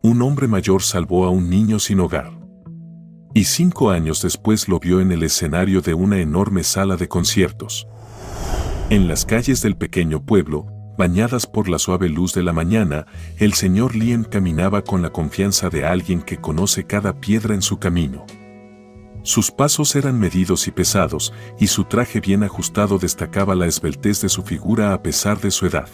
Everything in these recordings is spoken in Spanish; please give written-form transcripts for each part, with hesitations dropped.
un hombre mayor salvó a un niño sin hogar. Y 5 años después lo vio en el escenario de una enorme sala de conciertos. En las calles del pequeño pueblo, bañadas por la suave luz de la mañana, el señor Liam caminaba con la confianza de alguien que conoce cada piedra en su camino. Sus pasos eran medidos y pesados, y su traje bien ajustado destacaba la esbeltez de su figura a pesar de su edad.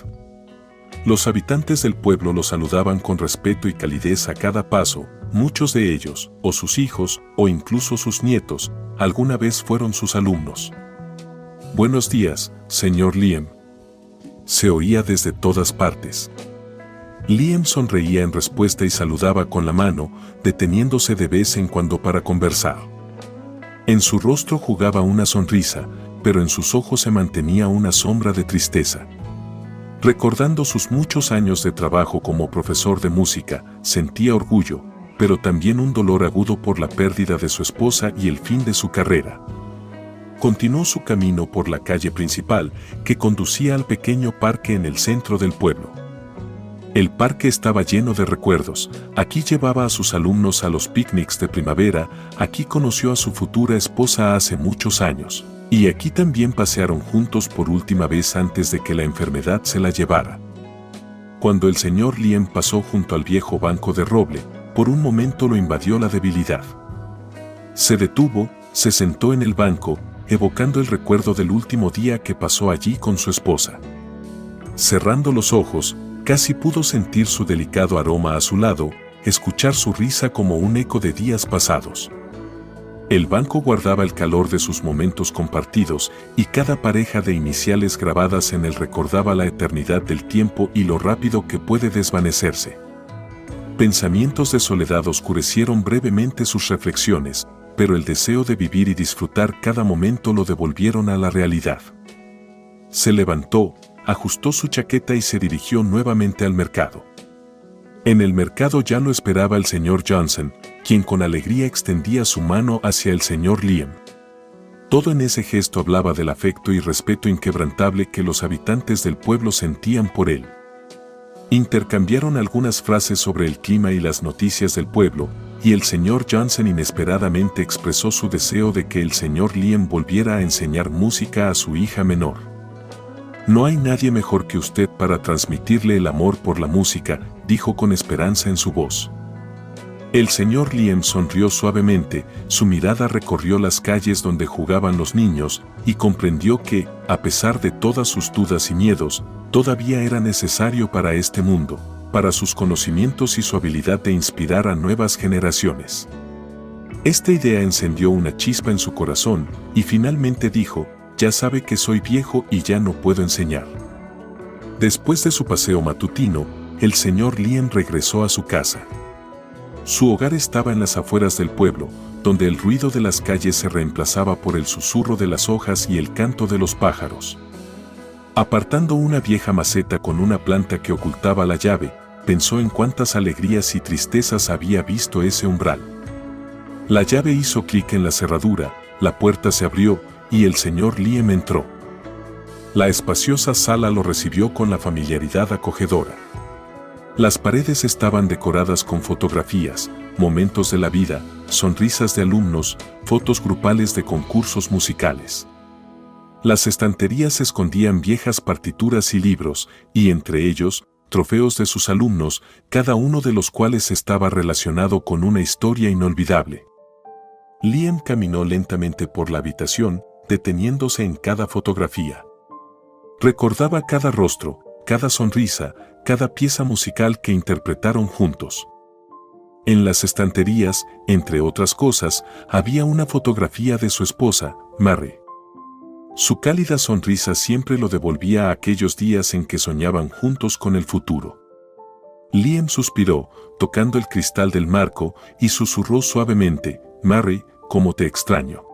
Los habitantes del pueblo lo saludaban con respeto y calidez a cada paso. Muchos de ellos, o sus hijos, o incluso sus nietos, alguna vez fueron sus alumnos. «Buenos días, señor Liam», se oía desde todas partes. Liam sonreía en respuesta y saludaba con la mano, deteniéndose de vez en cuando para conversar. En su rostro jugaba una sonrisa, pero en sus ojos se mantenía una sombra de tristeza. Recordando sus muchos años de trabajo como profesor de música, sentía orgullo, pero también un dolor agudo por la pérdida de su esposa y el fin de su carrera. Continuó su camino por la calle principal, que conducía al pequeño parque en el centro del pueblo. El parque estaba lleno de recuerdos. Aquí llevaba a sus alumnos a los picnics de primavera, aquí conoció a su futura esposa hace muchos años, y aquí también pasearon juntos por última vez antes de que la enfermedad se la llevara. Cuando el señor Liam pasó junto al viejo banco de roble, por un momento lo invadió la debilidad. Se detuvo, se sentó en el banco, evocando el recuerdo del último día que pasó allí con su esposa. Cerrando los ojos, casi pudo sentir su delicado aroma a su lado, escuchar su risa como un eco de días pasados. El banco guardaba el calor de sus momentos compartidos, y cada pareja de iniciales grabadas en él recordaba la eternidad del tiempo y lo rápido que puede desvanecerse. Pensamientos de soledad oscurecieron brevemente sus reflexiones, pero el deseo de vivir y disfrutar cada momento lo devolvieron a la realidad. Se levantó, ajustó su chaqueta y se dirigió nuevamente al mercado. En el mercado ya lo esperaba el señor Johnson, quien con alegría extendía su mano hacia el señor Liam. Todo en ese gesto hablaba del afecto y respeto inquebrantable que los habitantes del pueblo sentían por él. Intercambiaron algunas frases sobre el clima y las noticias del pueblo, y el señor Johnson inesperadamente expresó su deseo de que el señor Liam volviera a enseñar música a su hija menor. «No hay nadie mejor que usted para transmitirle el amor por la música», dijo con esperanza en su voz. El señor Liam sonrió suavemente, su mirada recorrió las calles donde jugaban los niños, y comprendió que, a pesar de todas sus dudas y miedos, todavía era necesario para este mundo, para sus conocimientos y su habilidad de inspirar a nuevas generaciones. Esta idea encendió una chispa en su corazón, y finalmente dijo: «Ya sabe que soy viejo y ya no puedo enseñar». Después de su paseo matutino, el señor Liam regresó a su casa. Su hogar estaba en las afueras del pueblo, donde el ruido de las calles se reemplazaba por el susurro de las hojas y el canto de los pájaros. Apartando una vieja maceta con una planta que ocultaba la llave, pensó en cuántas alegrías y tristezas había visto ese umbral. La llave hizo clic en la cerradura, la puerta se abrió, y el señor Liam entró. La espaciosa sala lo recibió con la familiaridad acogedora. Las paredes estaban decoradas con fotografías, momentos de la vida, sonrisas de alumnos, fotos grupales de concursos musicales. Las estanterías escondían viejas partituras y libros, y entre ellos, trofeos de sus alumnos, cada uno de los cuales estaba relacionado con una historia inolvidable. Liam caminó lentamente por la habitación, deteniéndose en cada fotografía. Recordaba cada rostro, cada sonrisa, cada pieza musical que interpretaron juntos. En las estanterías, entre otras cosas, había una fotografía de su esposa, Mary. Su cálida sonrisa siempre lo devolvía a aquellos días en que soñaban juntos con el futuro. Liam suspiró, tocando el cristal del marco, y susurró suavemente: «Mary, cómo te extraño».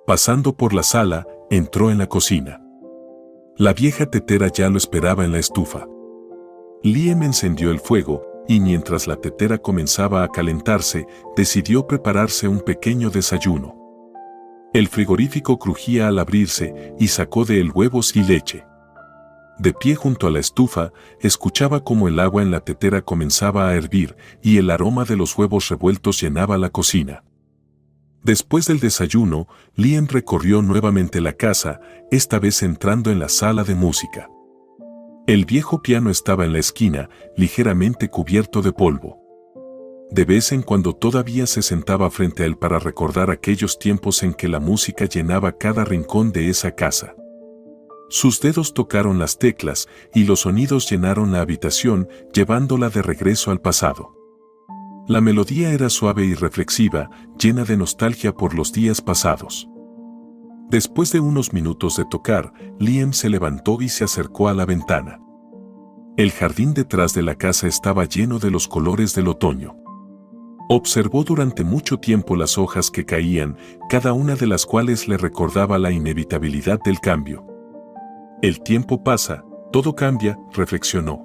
Pasando por la sala, entró en la cocina. La vieja tetera ya lo esperaba en la estufa. Liam encendió el fuego, y mientras la tetera comenzaba a calentarse, decidió prepararse un pequeño desayuno. El frigorífico crujía al abrirse, y sacó de él huevos y leche. De pie junto a la estufa, escuchaba cómo el agua en la tetera comenzaba a hervir y el aroma de los huevos revueltos llenaba la cocina. Después del desayuno, Liam recorrió nuevamente la casa, esta vez entrando en la sala de música. El viejo piano estaba en la esquina, ligeramente cubierto de polvo. De vez en cuando todavía se sentaba frente a él para recordar aquellos tiempos en que la música llenaba cada rincón de esa casa. Sus dedos tocaron las teclas y los sonidos llenaron la habitación, llevándola de regreso al pasado. La melodía era suave y reflexiva, llena de nostalgia por los días pasados. Después de unos minutos de tocar, Liam se levantó y se acercó a la ventana. El jardín detrás de la casa estaba lleno de los colores del otoño. Observó durante mucho tiempo las hojas que caían, cada una de las cuales le recordaba la inevitabilidad del cambio. El tiempo pasa, todo cambia, reflexionó.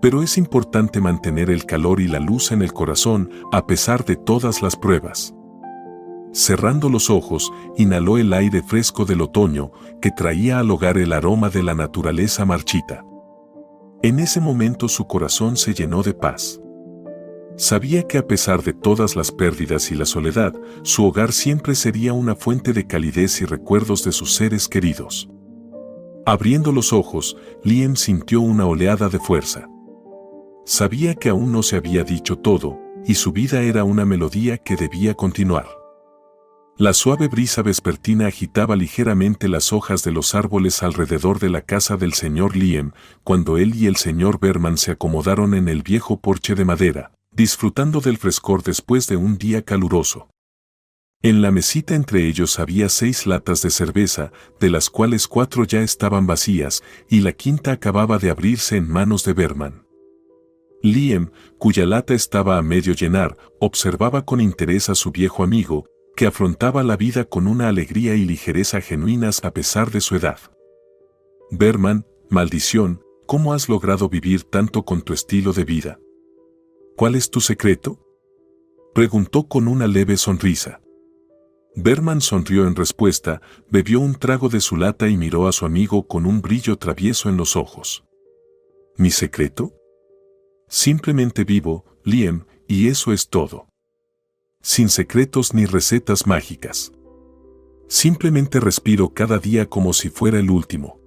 Pero es importante mantener el calor y la luz en el corazón a pesar de todas las pruebas. Cerrando los ojos, inhaló el aire fresco del otoño que traía al hogar el aroma de la naturaleza marchita. En ese momento su corazón se llenó de paz. Sabía que a pesar de todas las pérdidas y la soledad, su hogar siempre sería una fuente de calidez y recuerdos de sus seres queridos. Abriendo los ojos, Liam sintió una oleada de fuerza. Sabía que aún no se había dicho todo, y su vida era una melodía que debía continuar. La suave brisa vespertina agitaba ligeramente las hojas de los árboles alrededor de la casa del señor Liam, cuando él y el señor Berman se acomodaron en el viejo porche de madera, disfrutando del frescor después de un día caluroso. En la mesita entre ellos había 6 latas de cerveza, de las cuales 4 ya estaban vacías, y la quinta acababa de abrirse en manos de Berman. Liam, cuya lata estaba a medio llenar, observaba con interés a su viejo amigo, que afrontaba la vida con una alegría y ligereza genuinas a pesar de su edad. Berman, maldición, ¿cómo has logrado vivir tanto con tu estilo de vida? ¿Cuál es tu secreto? Preguntó con una leve sonrisa. Berman sonrió en respuesta, bebió un trago de su lata y miró a su amigo con un brillo travieso en los ojos. ¿Mi secreto? Simplemente vivo, Liam, y eso es todo. Sin secretos ni recetas mágicas. Simplemente respiro cada día como si fuera el último.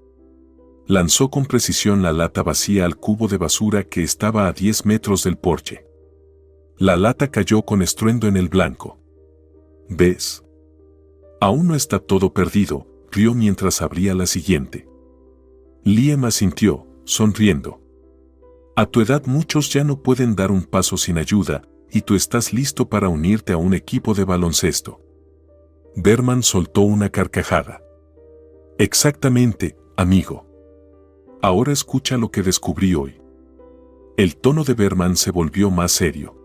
Lanzó con precisión la lata vacía al cubo de basura que estaba a 10 metros del porche. La lata cayó con estruendo en el blanco. ¿Ves? Aún no está todo perdido, rió mientras abría la siguiente. Liam asintió, sonriendo. A tu edad muchos ya no pueden dar un paso sin ayuda, y tú estás listo para unirte a un equipo de baloncesto. Berman soltó una carcajada. Exactamente, amigo. Ahora escucha lo que descubrí hoy. El tono de Berman se volvió más serio.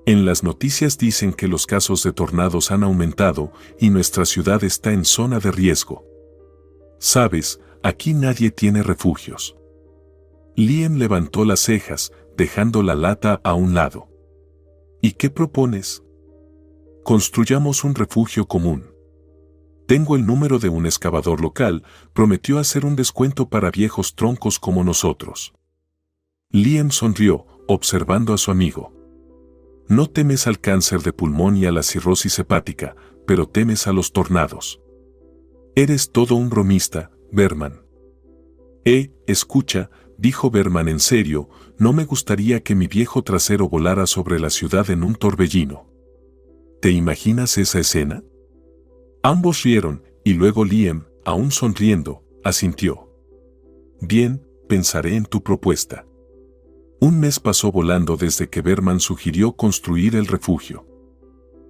En las noticias dicen que los casos de tornados han aumentado y nuestra ciudad está en zona de riesgo. Sabes, aquí nadie tiene refugios. Liam levantó las cejas, dejando la lata a un lado. ¿Y qué propones? Construyamos un refugio común. Tengo el número de un excavador local, prometió hacer un descuento para viejos troncos como nosotros. Liam sonrió, observando a su amigo. No temes al cáncer de pulmón y a la cirrosis hepática, pero temes a los tornados. Eres todo un bromista, Berman. Escucha, dijo Berman en serio, no me gustaría que mi viejo trasero volara sobre la ciudad en un torbellino. ¿Te imaginas esa escena? Ambos rieron, y luego Liam, aún sonriendo, asintió. Bien, pensaré en tu propuesta. Un mes pasó volando desde que Berman sugirió construir el refugio.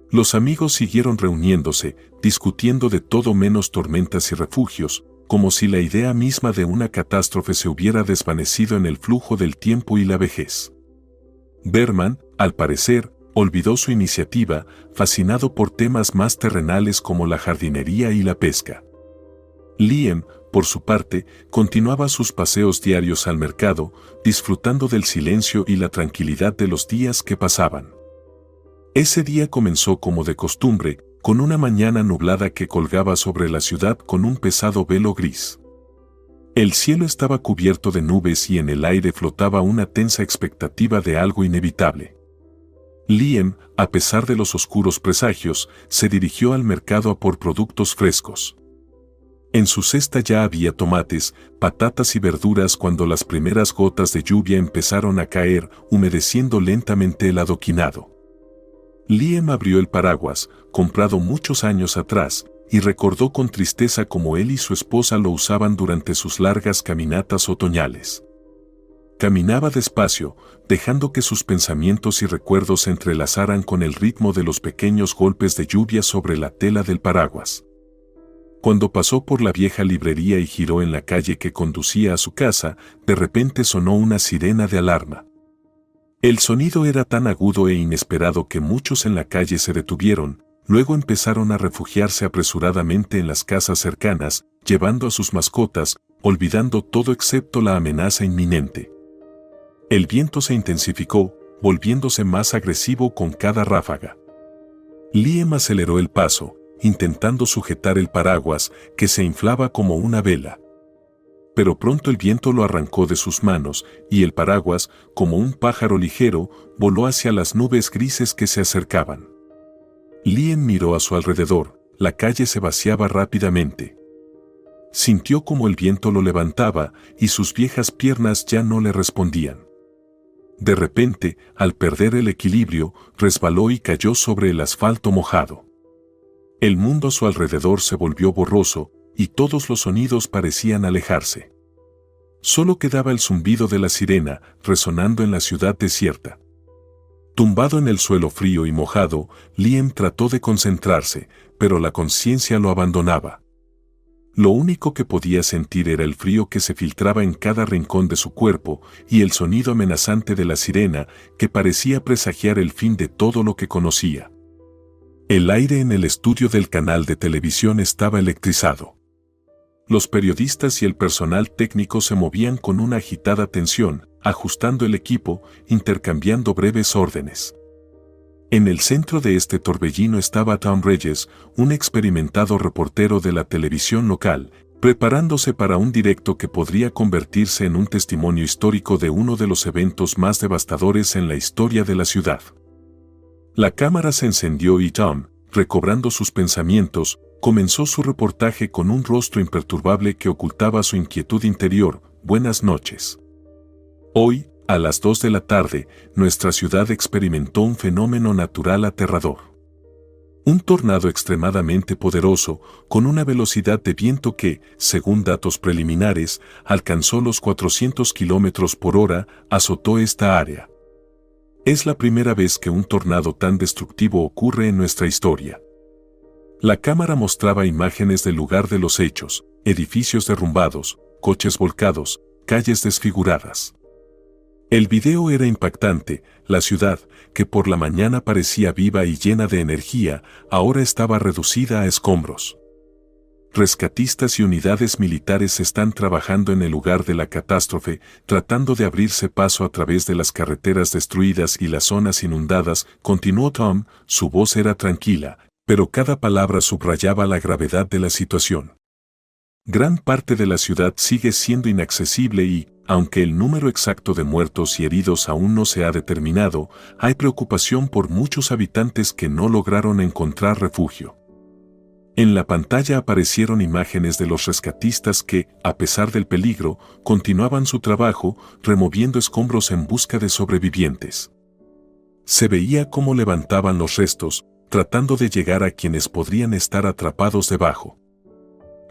Los amigos siguieron reuniéndose, discutiendo de todo menos tormentas y refugios, como si la idea misma de una catástrofe se hubiera desvanecido en el flujo del tiempo y la vejez. Berman, al parecer, olvidó su iniciativa, fascinado por temas más terrenales como la jardinería y la pesca. Liam, por su parte, continuaba sus paseos diarios al mercado, disfrutando del silencio y la tranquilidad de los días que pasaban. Ese día comenzó como de costumbre, con una mañana nublada que colgaba sobre la ciudad con un pesado velo gris. El cielo estaba cubierto de nubes y en el aire flotaba una tensa expectativa de algo inevitable. Liam, a pesar de los oscuros presagios, se dirigió al mercado a por productos frescos. En su cesta ya había tomates, patatas y verduras cuando las primeras gotas de lluvia empezaron a caer, humedeciendo lentamente el adoquinado. Liam abrió el paraguas, comprado muchos años atrás, y recordó con tristeza cómo él y su esposa lo usaban durante sus largas caminatas otoñales. Caminaba despacio, dejando que sus pensamientos y recuerdos se entrelazaran con el ritmo de los pequeños golpes de lluvia sobre la tela del paraguas. Cuando pasó por la vieja librería y giró en la calle que conducía a su casa, de repente sonó una sirena de alarma. El sonido era tan agudo e inesperado que muchos en la calle se detuvieron, luego empezaron a refugiarse apresuradamente en las casas cercanas, llevando a sus mascotas, olvidando todo excepto la amenaza inminente. El viento se intensificó, volviéndose más agresivo con cada ráfaga. Liam aceleró el paso, intentando sujetar el paraguas, que se inflaba como una vela. Pero pronto el viento lo arrancó de sus manos, y el paraguas, como un pájaro ligero, voló hacia las nubes grises que se acercaban. Liam miró a su alrededor, la calle se vaciaba rápidamente. Sintió como el viento lo levantaba, y sus viejas piernas ya no le respondían. De repente, al perder el equilibrio, resbaló y cayó sobre el asfalto mojado. El mundo a su alrededor se volvió borroso, y todos los sonidos parecían alejarse. Solo quedaba el zumbido de la sirena, resonando en la ciudad desierta. Tumbado en el suelo frío y mojado, Liam trató de concentrarse, pero la conciencia lo abandonaba. Lo único que podía sentir era el frío que se filtraba en cada rincón de su cuerpo y el sonido amenazante de la sirena que parecía presagiar el fin de todo lo que conocía. El aire en el estudio del canal de televisión estaba electrizado. Los periodistas y el personal técnico se movían con una agitada tensión, ajustando el equipo, intercambiando breves órdenes. En el centro de este torbellino estaba Tom Reyes, un experimentado reportero de la televisión local, preparándose para un directo que podría convertirse en un testimonio histórico de uno de los eventos más devastadores en la historia de la ciudad. La cámara se encendió y Tom, recobrando sus pensamientos, comenzó su reportaje con un rostro imperturbable que ocultaba su inquietud interior. Buenas noches. Hoy, a las 2 de la tarde, nuestra ciudad experimentó un fenómeno natural aterrador. Un tornado extremadamente poderoso, con una velocidad de viento que, según datos preliminares, alcanzó los 400 kilómetros por hora, azotó esta área. Es la primera vez que un tornado tan destructivo ocurre en nuestra historia. La cámara mostraba imágenes del lugar de los hechos, edificios derrumbados, coches volcados, calles desfiguradas. El video era impactante. La ciudad, que por la mañana parecía viva y llena de energía, ahora estaba reducida a escombros. Rescatistas y unidades militares están trabajando en el lugar de la catástrofe, tratando de abrirse paso a través de las carreteras destruidas y las zonas inundadas, continuó Tom. Su voz era tranquila, pero cada palabra subrayaba la gravedad de la situación. Gran parte de la ciudad sigue siendo inaccesible y, aunque el número exacto de muertos y heridos aún no se ha determinado, hay preocupación por muchos habitantes que no lograron encontrar refugio. En la pantalla aparecieron imágenes de los rescatistas que, a pesar del peligro, continuaban su trabajo, removiendo escombros en busca de sobrevivientes. Se veía cómo levantaban los restos, tratando de llegar a quienes podrían estar atrapados debajo.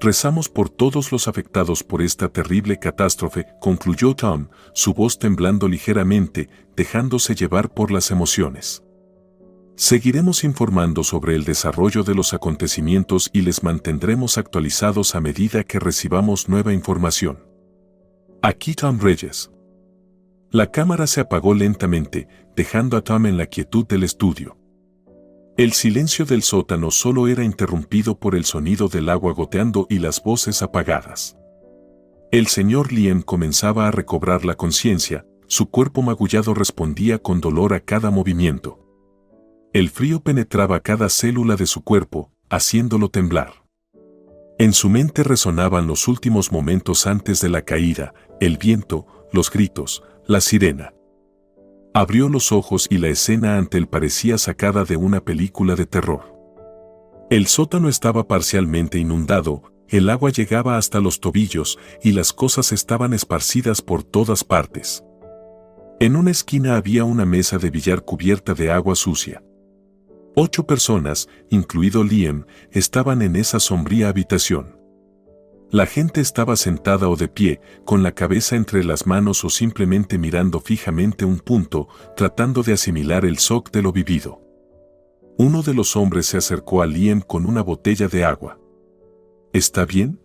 Rezamos por todos los afectados por esta terrible catástrofe, concluyó Tom, su voz temblando ligeramente, dejándose llevar por las emociones. Seguiremos informando sobre el desarrollo de los acontecimientos y les mantendremos actualizados a medida que recibamos nueva información. Aquí Tom Reyes. La cámara se apagó lentamente, dejando a Tom en la quietud del estudio. El silencio del sótano solo era interrumpido por el sonido del agua goteando y las voces apagadas. El señor Liam comenzaba a recobrar la conciencia, su cuerpo magullado respondía con dolor a cada movimiento. El frío penetraba cada célula de su cuerpo, haciéndolo temblar. En su mente resonaban los últimos momentos antes de la caída, el viento, los gritos, la sirena. Abrió los ojos y la escena ante él parecía sacada de una película de terror. El sótano estaba parcialmente inundado, el agua llegaba hasta los tobillos y las cosas estaban esparcidas por todas partes. En una esquina había una mesa de billar cubierta de agua sucia. 8 personas, incluido Liam, estaban en esa sombría habitación. La gente estaba sentada o de pie, con la cabeza entre las manos o simplemente mirando fijamente un punto, tratando de asimilar el shock de lo vivido. Uno de los hombres se acercó a Liam con una botella de agua. ¿Está bien?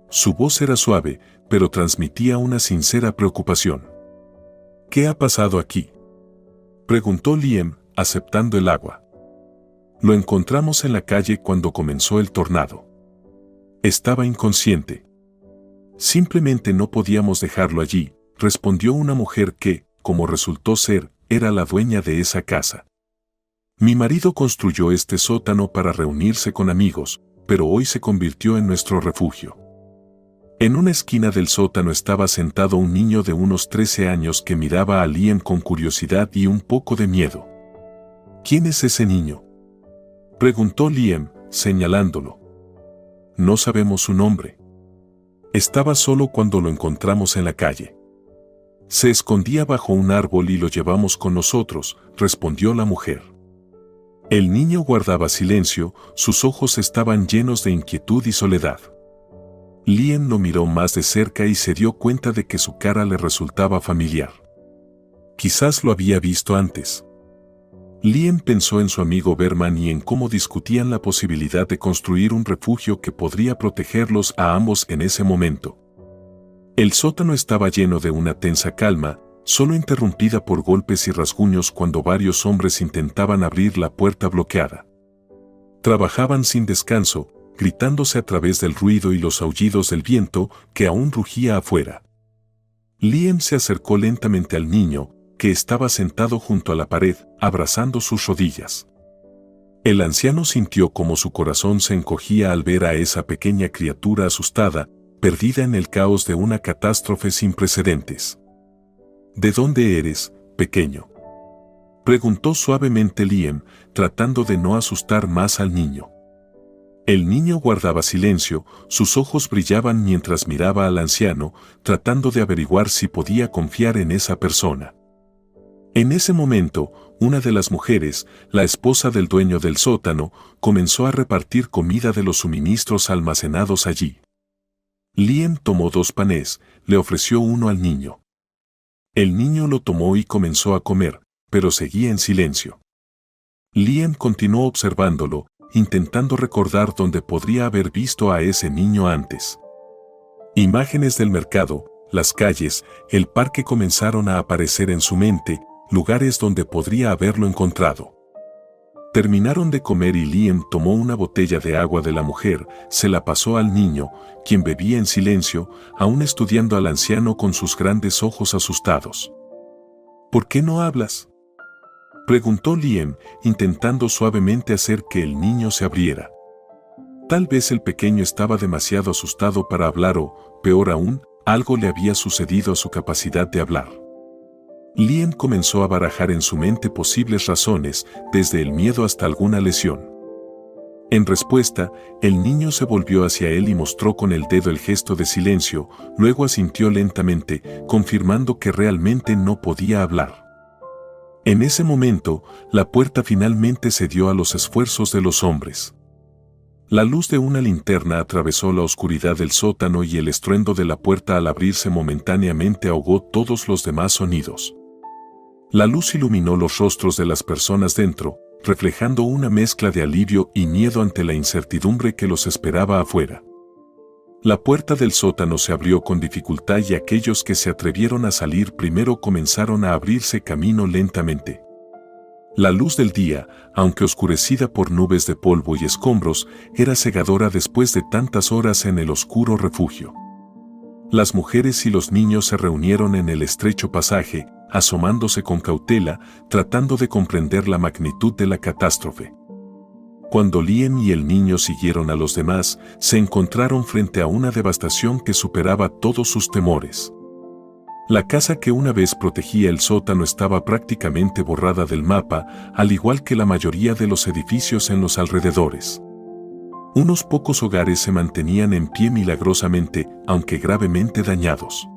Su voz era suave, pero transmitía una sincera preocupación. ¿Qué ha pasado aquí?, preguntó Liam, aceptando el agua. Lo encontramos en la calle cuando comenzó el tornado. Estaba inconsciente. Simplemente no podíamos dejarlo allí, respondió una mujer que, como resultó ser, era la dueña de esa casa. Mi marido construyó este sótano para reunirse con amigos, pero hoy se convirtió en nuestro refugio. En una esquina del sótano estaba sentado un niño de unos 13 años que miraba a Liam con curiosidad y un poco de miedo. ¿Quién es ese niño?, preguntó Liam, señalándolo. No sabemos su nombre. Estaba solo cuando lo encontramos en la calle. Se escondía bajo un árbol y lo llevamos con nosotros, respondió la mujer. El niño guardaba silencio, sus ojos estaban llenos de inquietud y soledad. Liam lo miró más de cerca y se dio cuenta de que su cara le resultaba familiar. Quizás lo había visto antes. Liam pensó en su amigo Berman y en cómo discutían la posibilidad de construir un refugio que podría protegerlos a ambos en ese momento. El sótano estaba lleno de una tensa calma, solo interrumpida por golpes y rasguños cuando varios hombres intentaban abrir la puerta bloqueada. Trabajaban sin descanso, gritándose a través del ruido y los aullidos del viento que aún rugía afuera. Liam se acercó lentamente al niño, que estaba sentado junto a la pared, abrazando sus rodillas. El anciano sintió como su corazón se encogía al ver a esa pequeña criatura asustada, perdida en el caos de una catástrofe sin precedentes. ¿De dónde eres, pequeño?, preguntó suavemente Liam, tratando de no asustar más al niño. El niño guardaba silencio, sus ojos brillaban mientras miraba al anciano, tratando de averiguar si podía confiar en esa persona. En ese momento, una de las mujeres, la esposa del dueño del sótano, comenzó a repartir comida de los suministros almacenados allí. Liam tomó 2 panes, le ofreció uno al niño. El niño lo tomó y comenzó a comer, pero seguía en silencio. Liam continuó observándolo, intentando recordar dónde podría haber visto a ese niño antes. Imágenes del mercado, las calles, el parque comenzaron a aparecer en su mente, lugares donde podría haberlo encontrado. Terminaron de comer y Liam tomó una botella de agua de la mujer, se la pasó al niño, quien bebía en silencio, aún estudiando al anciano con sus grandes ojos asustados. ¿Por qué no hablas?, preguntó Liam, intentando suavemente hacer que el niño se abriera. Tal vez el pequeño estaba demasiado asustado para hablar o, peor aún, algo le había sucedido a su capacidad de hablar. Liam comenzó a barajar en su mente posibles razones, desde el miedo hasta alguna lesión. En respuesta, el niño se volvió hacia él y mostró con el dedo el gesto de silencio, luego asintió lentamente, confirmando que realmente no podía hablar. En ese momento, la puerta finalmente cedió a los esfuerzos de los hombres. La luz de una linterna atravesó la oscuridad del sótano y el estruendo de la puerta al abrirse momentáneamente ahogó todos los demás sonidos. La luz iluminó los rostros de las personas dentro, reflejando una mezcla de alivio y miedo ante la incertidumbre que los esperaba afuera. La puerta del sótano se abrió con dificultad y aquellos que se atrevieron a salir primero comenzaron a abrirse camino lentamente. La luz del día, aunque oscurecida por nubes de polvo y escombros, era cegadora después de tantas horas en el oscuro refugio. Las mujeres y los niños se reunieron en el estrecho pasaje, asomándose con cautela, tratando de comprender la magnitud de la catástrofe. Cuando Liam y el niño siguieron a los demás, se encontraron frente a una devastación que superaba todos sus temores. La casa que una vez protegía el sótano estaba prácticamente borrada del mapa, al igual que la mayoría de los edificios en los alrededores. Unos pocos hogares se mantenían en pie milagrosamente, aunque gravemente dañados.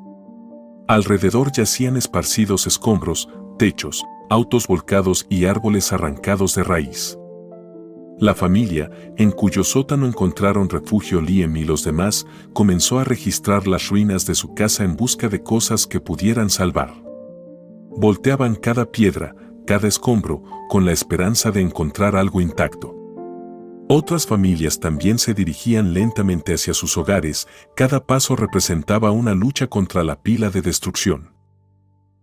Alrededor yacían esparcidos escombros, techos, autos volcados y árboles arrancados de raíz. La familia, en cuyo sótano encontraron refugio Liam y los demás, comenzó a registrar las ruinas de su casa en busca de cosas que pudieran salvar. Volteaban cada piedra, cada escombro, con la esperanza de encontrar algo intacto. Otras familias también se dirigían lentamente hacia sus hogares, cada paso representaba una lucha contra la pila de destrucción.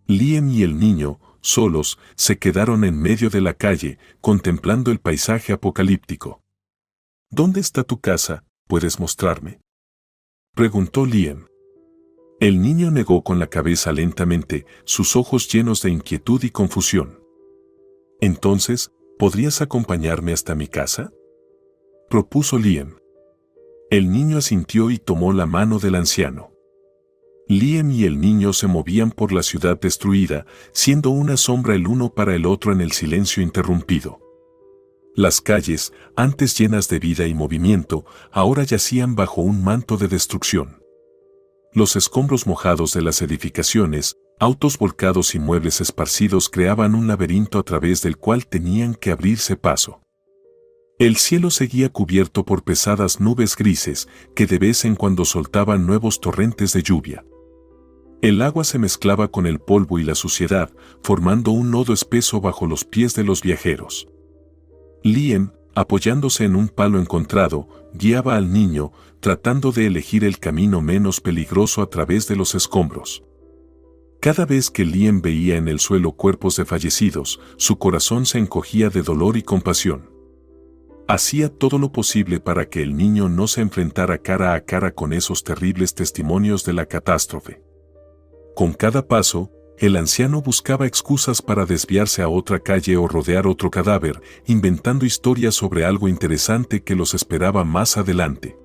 Liam y el niño, solos, se quedaron en medio de la calle, contemplando el paisaje apocalíptico. ¿Dónde está tu casa? ¿Puedes mostrarme?, preguntó Liam. El niño negó con la cabeza lentamente, sus ojos llenos de inquietud y confusión. Entonces, ¿podrías acompañarme hasta mi casa?, propuso Liam. El niño asintió y tomó la mano del anciano. Liam y el niño se movían por la ciudad destruida, siendo una sombra el uno para el otro en el silencio interrumpido. Las calles, antes llenas de vida y movimiento, ahora yacían bajo un manto de destrucción. Los escombros mojados de las edificaciones, autos volcados y muebles esparcidos creaban un laberinto a través del cual tenían que abrirse paso. El cielo seguía cubierto por pesadas nubes grises que de vez en cuando soltaban nuevos torrentes de lluvia. El agua se mezclaba con el polvo y la suciedad, formando un lodo espeso bajo los pies de los viajeros. Liam, apoyándose en un palo encontrado, guiaba al niño, tratando de elegir el camino menos peligroso a través de los escombros. Cada vez que Liam veía en el suelo cuerpos de fallecidos, su corazón se encogía de dolor y compasión. Hacía todo lo posible para que el niño no se enfrentara cara a cara con esos terribles testimonios de la catástrofe. Con cada paso, el anciano buscaba excusas para desviarse a otra calle o rodear otro cadáver, inventando historias sobre algo interesante que los esperaba más adelante.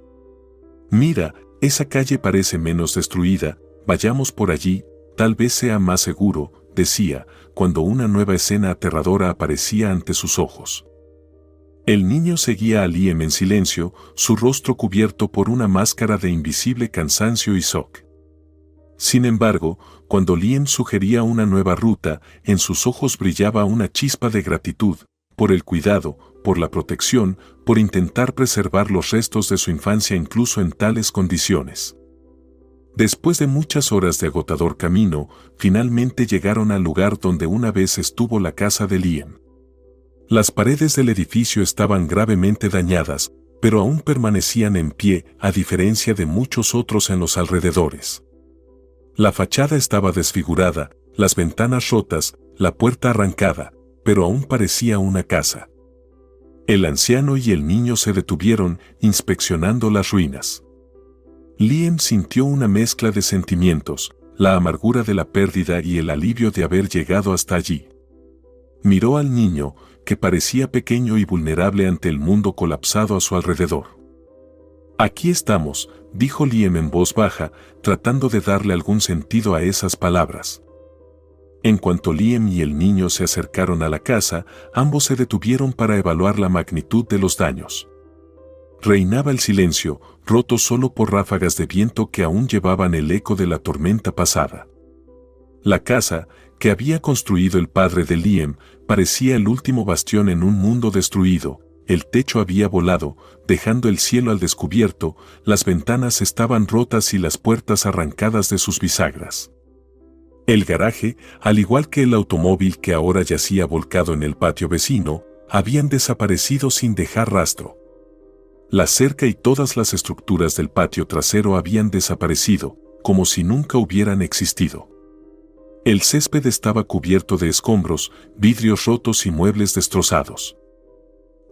Mira, esa calle parece menos destruida, vayamos por allí, tal vez sea más seguro, decía, cuando una nueva escena aterradora aparecía ante sus ojos. El niño seguía a Liam en silencio, su rostro cubierto por una máscara de invisible cansancio y shock. Sin embargo, cuando Liam sugería una nueva ruta, en sus ojos brillaba una chispa de gratitud, por el cuidado, por la protección, por intentar preservar los restos de su infancia incluso en tales condiciones. Después de muchas horas de agotador camino, finalmente llegaron al lugar donde una vez estuvo la casa de Liam. Las paredes del edificio estaban gravemente dañadas, pero aún permanecían en pie, a diferencia de muchos otros en los alrededores. La fachada estaba desfigurada, las ventanas rotas, la puerta arrancada, pero aún parecía una casa. El anciano y el niño se detuvieron, inspeccionando las ruinas. Liam sintió una mezcla de sentimientos, la amargura de la pérdida y el alivio de haber llegado hasta allí. Miró al niño, que parecía pequeño y vulnerable ante el mundo colapsado a su alrededor. Aquí estamos, dijo Liam en voz baja, tratando de darle algún sentido a esas palabras. En cuanto Liam y el niño se acercaron a la casa, ambos se detuvieron para evaluar la magnitud de los daños. Reinaba el silencio, roto solo por ráfagas de viento que aún llevaban el eco de la tormenta pasada. La casa, que había construido el padre de Liam, parecía el último bastión en un mundo destruido. El techo había volado, dejando el cielo al descubierto, las ventanas estaban rotas y las puertas arrancadas de sus bisagras. El garaje, al igual que el automóvil que ahora yacía volcado en el patio vecino, habían desaparecido sin dejar rastro. La cerca y todas las estructuras del patio trasero habían desaparecido, como si nunca hubieran existido. El césped estaba cubierto de escombros, vidrios rotos y muebles destrozados.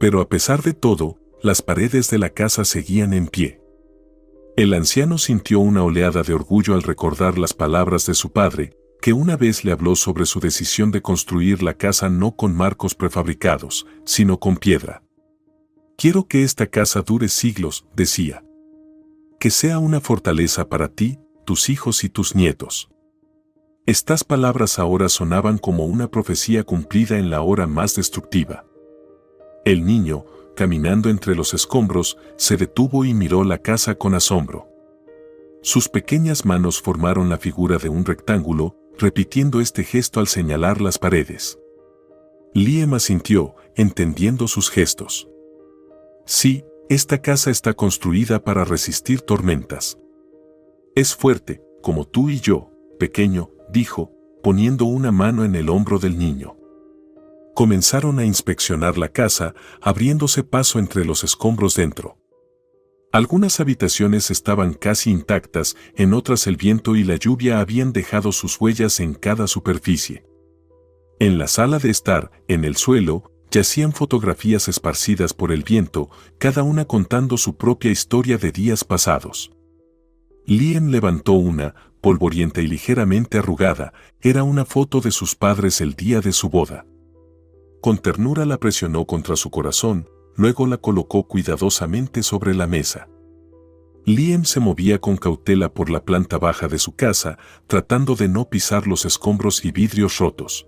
Pero a pesar de todo, las paredes de la casa seguían en pie. El anciano sintió una oleada de orgullo al recordar las palabras de su padre, que una vez le habló sobre su decisión de construir la casa no con marcos prefabricados, sino con piedra. Quiero que esta casa dure siglos, decía. Que sea una fortaleza para ti, tus hijos y tus nietos. Estas palabras ahora sonaban como una profecía cumplida en la hora más destructiva. El niño, caminando entre los escombros, se detuvo y miró la casa con asombro. Sus pequeñas manos formaron la figura de un rectángulo, repitiendo este gesto al señalar las paredes. Liam asintió, entendiendo sus gestos. Sí, esta casa está construida para resistir tormentas. Es fuerte, como tú y yo, pequeño, dijo, poniendo una mano en el hombro del niño. Comenzaron a inspeccionar la casa, abriéndose paso entre los escombros dentro. Algunas habitaciones estaban casi intactas, en otras el viento y la lluvia habían dejado sus huellas en cada superficie. En la sala de estar, en el suelo, yacían fotografías esparcidas por el viento, cada una contando su propia historia de días pasados. Liam levantó una, polvorienta y ligeramente arrugada, era una foto de sus padres el día de su boda. Con ternura la presionó contra su corazón, luego la colocó cuidadosamente sobre la mesa. Liam se movía con cautela por la planta baja de su casa, tratando de no pisar los escombros y vidrios rotos.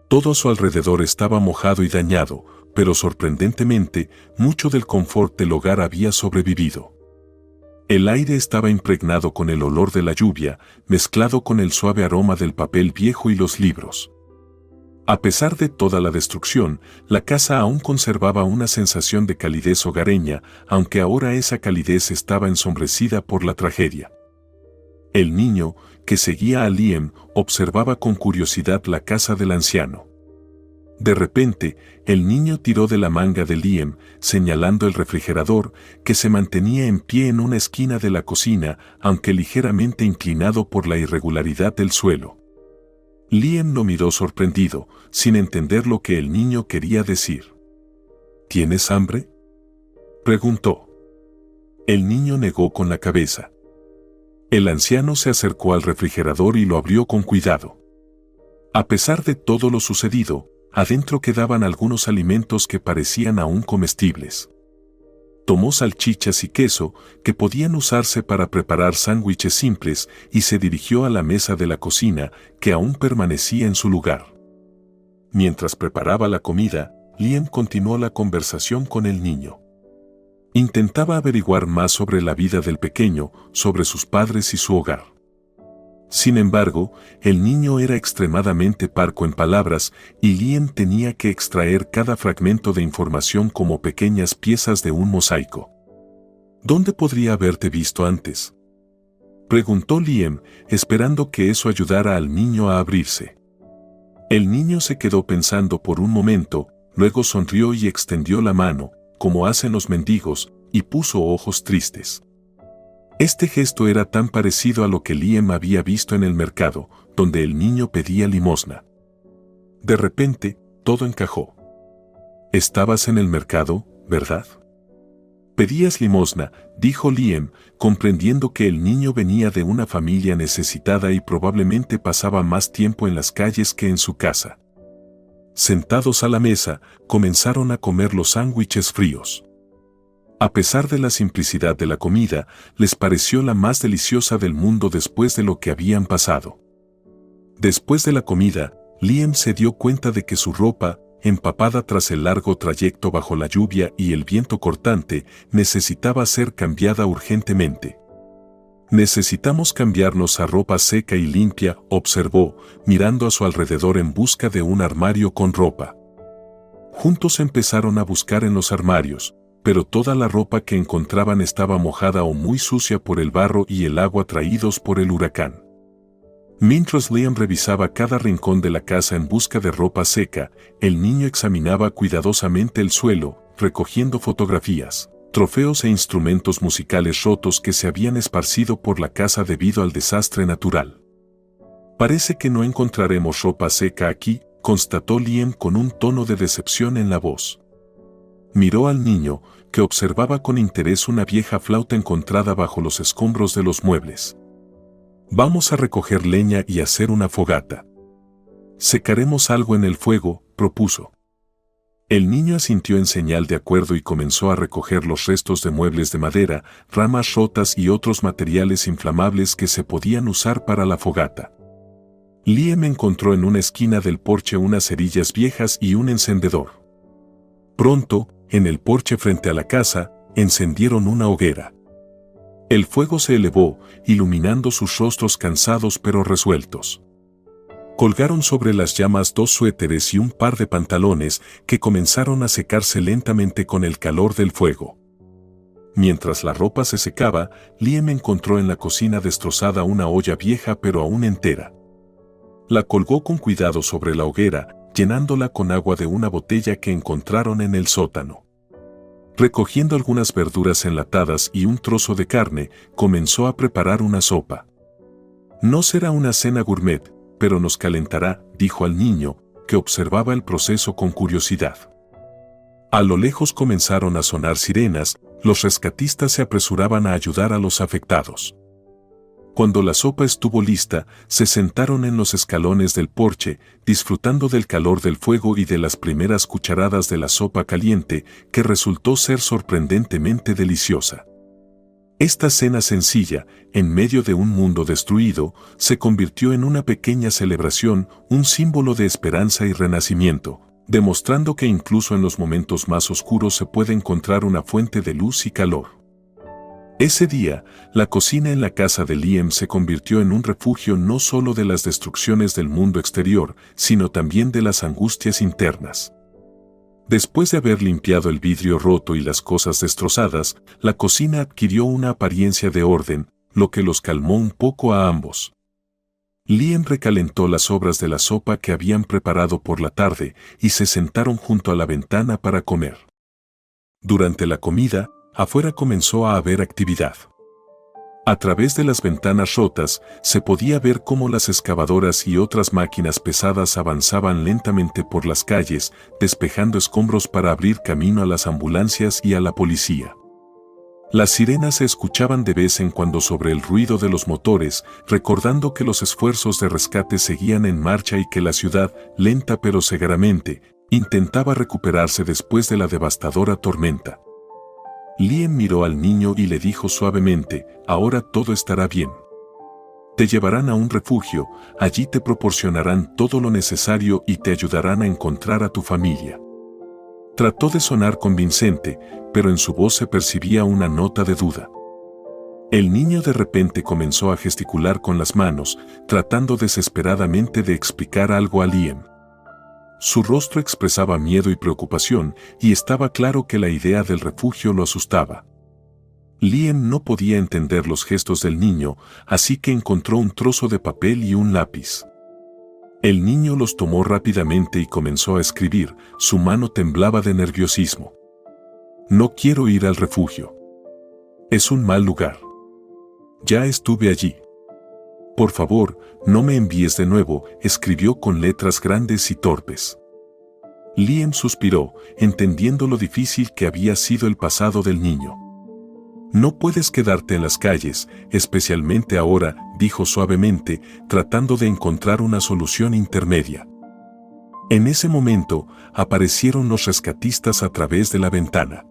Todo a su alrededor estaba mojado y dañado, pero sorprendentemente, mucho del confort del hogar había sobrevivido. El aire estaba impregnado con el olor de la lluvia, mezclado con el suave aroma del papel viejo y los libros. A pesar de toda la destrucción, la casa aún conservaba una sensación de calidez hogareña, aunque ahora esa calidez estaba ensombrecida por la tragedia. El niño, que seguía a Liam, observaba con curiosidad la casa del anciano. De repente, el niño tiró de la manga de Liam, señalando el refrigerador, que se mantenía en pie en una esquina de la cocina, aunque ligeramente inclinado por la irregularidad del suelo. Liam lo miró sorprendido, sin entender lo que el niño quería decir. ¿Tienes hambre?, preguntó. El niño negó con la cabeza. El anciano se acercó al refrigerador y lo abrió con cuidado. A pesar de todo lo sucedido, adentro quedaban algunos alimentos que parecían aún comestibles. Tomó salchichas y queso, que podían usarse para preparar sándwiches simples, y se dirigió a la mesa de la cocina, que aún permanecía en su lugar. Mientras preparaba la comida, Liam continuó la conversación con el niño. Intentaba averiguar más sobre la vida del pequeño, sobre sus padres y su hogar. Sin embargo, el niño era extremadamente parco en palabras y Liam tenía que extraer cada fragmento de información como pequeñas piezas de un mosaico. ¿Dónde podría haberte visto antes?, preguntó Liam, esperando que eso ayudara al niño a abrirse. El niño se quedó pensando por un momento, luego sonrió y extendió la mano, como hacen los mendigos, y puso ojos tristes. Este gesto era tan parecido a lo que Liam había visto en el mercado, donde el niño pedía limosna. De repente, todo encajó. «Estabas en el mercado, ¿verdad?». «Pedías limosna», dijo Liam, comprendiendo que el niño venía de una familia necesitada y probablemente pasaba más tiempo en las calles que en su casa. Sentados a la mesa, comenzaron a comer los sándwiches fríos. A pesar de la simplicidad de la comida, les pareció la más deliciosa del mundo después de lo que habían pasado. Después de la comida, Liam se dio cuenta de que su ropa, empapada tras el largo trayecto bajo la lluvia y el viento cortante, necesitaba ser cambiada urgentemente. «Necesitamos cambiarnos a ropa seca y limpia», observó, mirando a su alrededor en busca de un armario con ropa. Juntos empezaron a buscar en los armarios, pero toda la ropa que encontraban estaba mojada o muy sucia por el barro y el agua traídos por el huracán. Mientras Liam revisaba cada rincón de la casa en busca de ropa seca, el niño examinaba cuidadosamente el suelo, recogiendo fotografías, trofeos e instrumentos musicales rotos que se habían esparcido por la casa debido al desastre natural. «Parece que no encontraremos ropa seca aquí», constató Liam con un tono de decepción en la voz. Miró al niño, que observaba con interés una vieja flauta encontrada bajo los escombros de los muebles. «Vamos a recoger leña y hacer una fogata. Secaremos algo en el fuego», propuso. El niño asintió en señal de acuerdo y comenzó a recoger los restos de muebles de madera, ramas rotas y otros materiales inflamables que se podían usar para la fogata. Liam encontró en una esquina del porche unas cerillas viejas y un encendedor. Pronto, en el porche frente a la casa, encendieron una hoguera. El fuego se elevó, iluminando sus rostros cansados pero resueltos. Colgaron sobre las llamas 2 suéteres y un par de pantalones que comenzaron a secarse lentamente con el calor del fuego. Mientras la ropa se secaba, Liam encontró en la cocina destrozada una olla vieja pero aún entera. La colgó con cuidado sobre la hoguera, llenándola con agua de una botella que encontraron en el sótano. Recogiendo algunas verduras enlatadas y un trozo de carne, comenzó a preparar una sopa. No será una cena gourmet, pero nos calentará, dijo al niño, que observaba el proceso con curiosidad. A lo lejos comenzaron a sonar sirenas, los rescatistas se apresuraban a ayudar a los afectados. Cuando la sopa estuvo lista, se sentaron en los escalones del porche, disfrutando del calor del fuego y de las primeras cucharadas de la sopa caliente, que resultó ser sorprendentemente deliciosa. Esta cena sencilla, en medio de un mundo destruido, se convirtió en una pequeña celebración, un símbolo de esperanza y renacimiento, demostrando que incluso en los momentos más oscuros se puede encontrar una fuente de luz y calor. Ese día, la cocina en la casa de Liam se convirtió en un refugio no solo de las destrucciones del mundo exterior, sino también de las angustias internas. Después de haber limpiado el vidrio roto y las cosas destrozadas, la cocina adquirió una apariencia de orden, lo que los calmó un poco a ambos. Liam recalentó las sobras de la sopa que habían preparado por la tarde y se sentaron junto a la ventana para comer. Durante la comida, afuera comenzó a haber actividad. A través de las ventanas rotas, se podía ver cómo las excavadoras y otras máquinas pesadas avanzaban lentamente por las calles, despejando escombros para abrir camino a las ambulancias y a la policía. Las sirenas se escuchaban de vez en cuando sobre el ruido de los motores, recordando que los esfuerzos de rescate seguían en marcha y que la ciudad, lenta pero severamente, intentaba recuperarse después de la devastadora tormenta. Liam miró al niño y le dijo suavemente, ahora todo estará bien. Te llevarán a un refugio, allí te proporcionarán todo lo necesario y te ayudarán a encontrar a tu familia. Trató de sonar convincente, pero en su voz se percibía una nota de duda. El niño de repente comenzó a gesticular con las manos, tratando desesperadamente de explicar algo a Liam. Su rostro expresaba miedo y preocupación, y estaba claro que la idea del refugio lo asustaba. Liam no podía entender los gestos del niño, así que encontró un trozo de papel y un lápiz. El niño los tomó rápidamente y comenzó a escribir, su mano temblaba de nerviosismo. No quiero ir al refugio. Es un mal lugar. Ya estuve allí. Por favor, no me envíes de nuevo, escribió con letras grandes y torpes. Liam suspiró, entendiendo lo difícil que había sido el pasado del niño. No puedes quedarte en las calles, especialmente ahora, dijo suavemente, tratando de encontrar una solución intermedia. En ese momento, aparecieron los rescatistas a través de la ventana.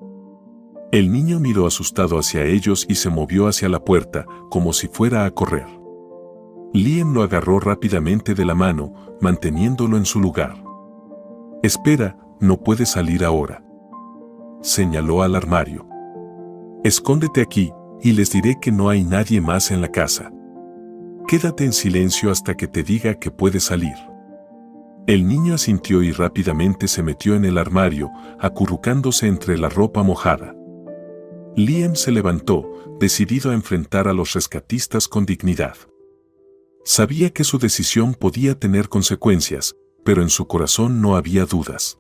El niño miró asustado hacia ellos y se movió hacia la puerta, como si fuera a correr. Liam lo agarró rápidamente de la mano, manteniéndolo en su lugar. Espera, no puedes salir ahora. Señaló al armario. Escóndete aquí, y les diré que no hay nadie más en la casa. Quédate en silencio hasta que te diga que puedes salir. El niño asintió y rápidamente se metió en el armario, acurrucándose entre la ropa mojada. Liam se levantó, decidido a enfrentar a los rescatistas con dignidad. Sabía que su decisión podía tener consecuencias, pero en su corazón no había dudas.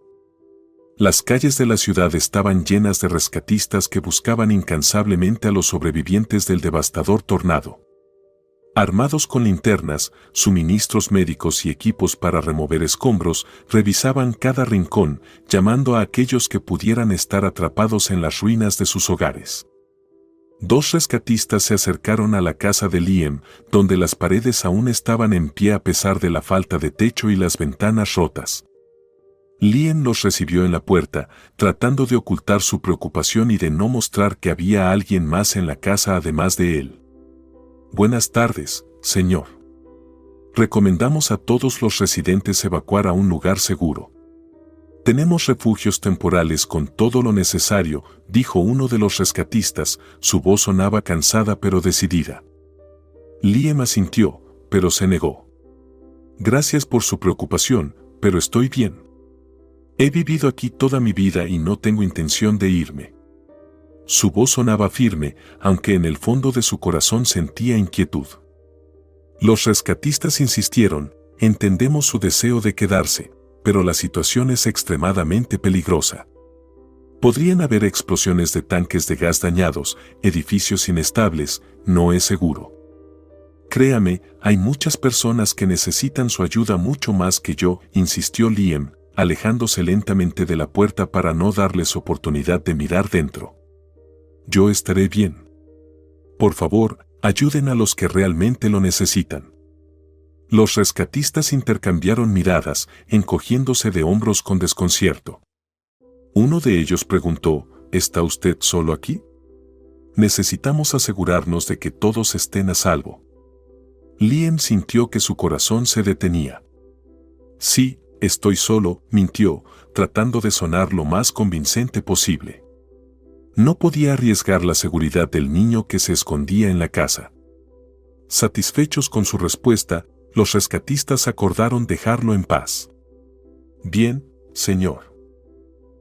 Las calles de la ciudad estaban llenas de rescatistas que buscaban incansablemente a los sobrevivientes del devastador tornado. Armados con linternas, suministros médicos y equipos para remover escombros, revisaban cada rincón, llamando a aquellos que pudieran estar atrapados en las ruinas de sus hogares. 2 rescatistas se acercaron a la casa de Liam, donde las paredes aún estaban en pie a pesar de la falta de techo y las ventanas rotas. Liam los recibió en la puerta, tratando de ocultar su preocupación y de no mostrar que había alguien más en la casa además de él. Buenas tardes, señor. Recomendamos a todos los residentes evacuar a un lugar seguro. Tenemos refugios temporales con todo lo necesario, dijo uno de los rescatistas, su voz sonaba cansada pero decidida. Liam asintió, pero se negó. Gracias por su preocupación, pero estoy bien. He vivido aquí toda mi vida y no tengo intención de irme. Su voz sonaba firme, aunque en el fondo de su corazón sentía inquietud. Los rescatistas insistieron, entendemos su deseo de quedarse, pero la situación es extremadamente peligrosa. Podrían haber explosiones de tanques de gas dañados, edificios inestables, no es seguro. Créame, hay muchas personas que necesitan su ayuda mucho más que yo, insistió Liam, alejándose lentamente de la puerta para no darles oportunidad de mirar dentro. Yo estaré bien. Por favor, ayuden a los que realmente lo necesitan. Los rescatistas intercambiaron miradas, encogiéndose de hombros con desconcierto. Uno de ellos preguntó, ¿está usted solo aquí? Necesitamos asegurarnos de que todos estén a salvo. Liam sintió que su corazón se detenía. Sí, estoy solo, mintió, tratando de sonar lo más convincente posible. No podía arriesgar la seguridad del niño que se escondía en la casa. Satisfechos con su respuesta, los rescatistas acordaron dejarlo en paz. Bien, señor.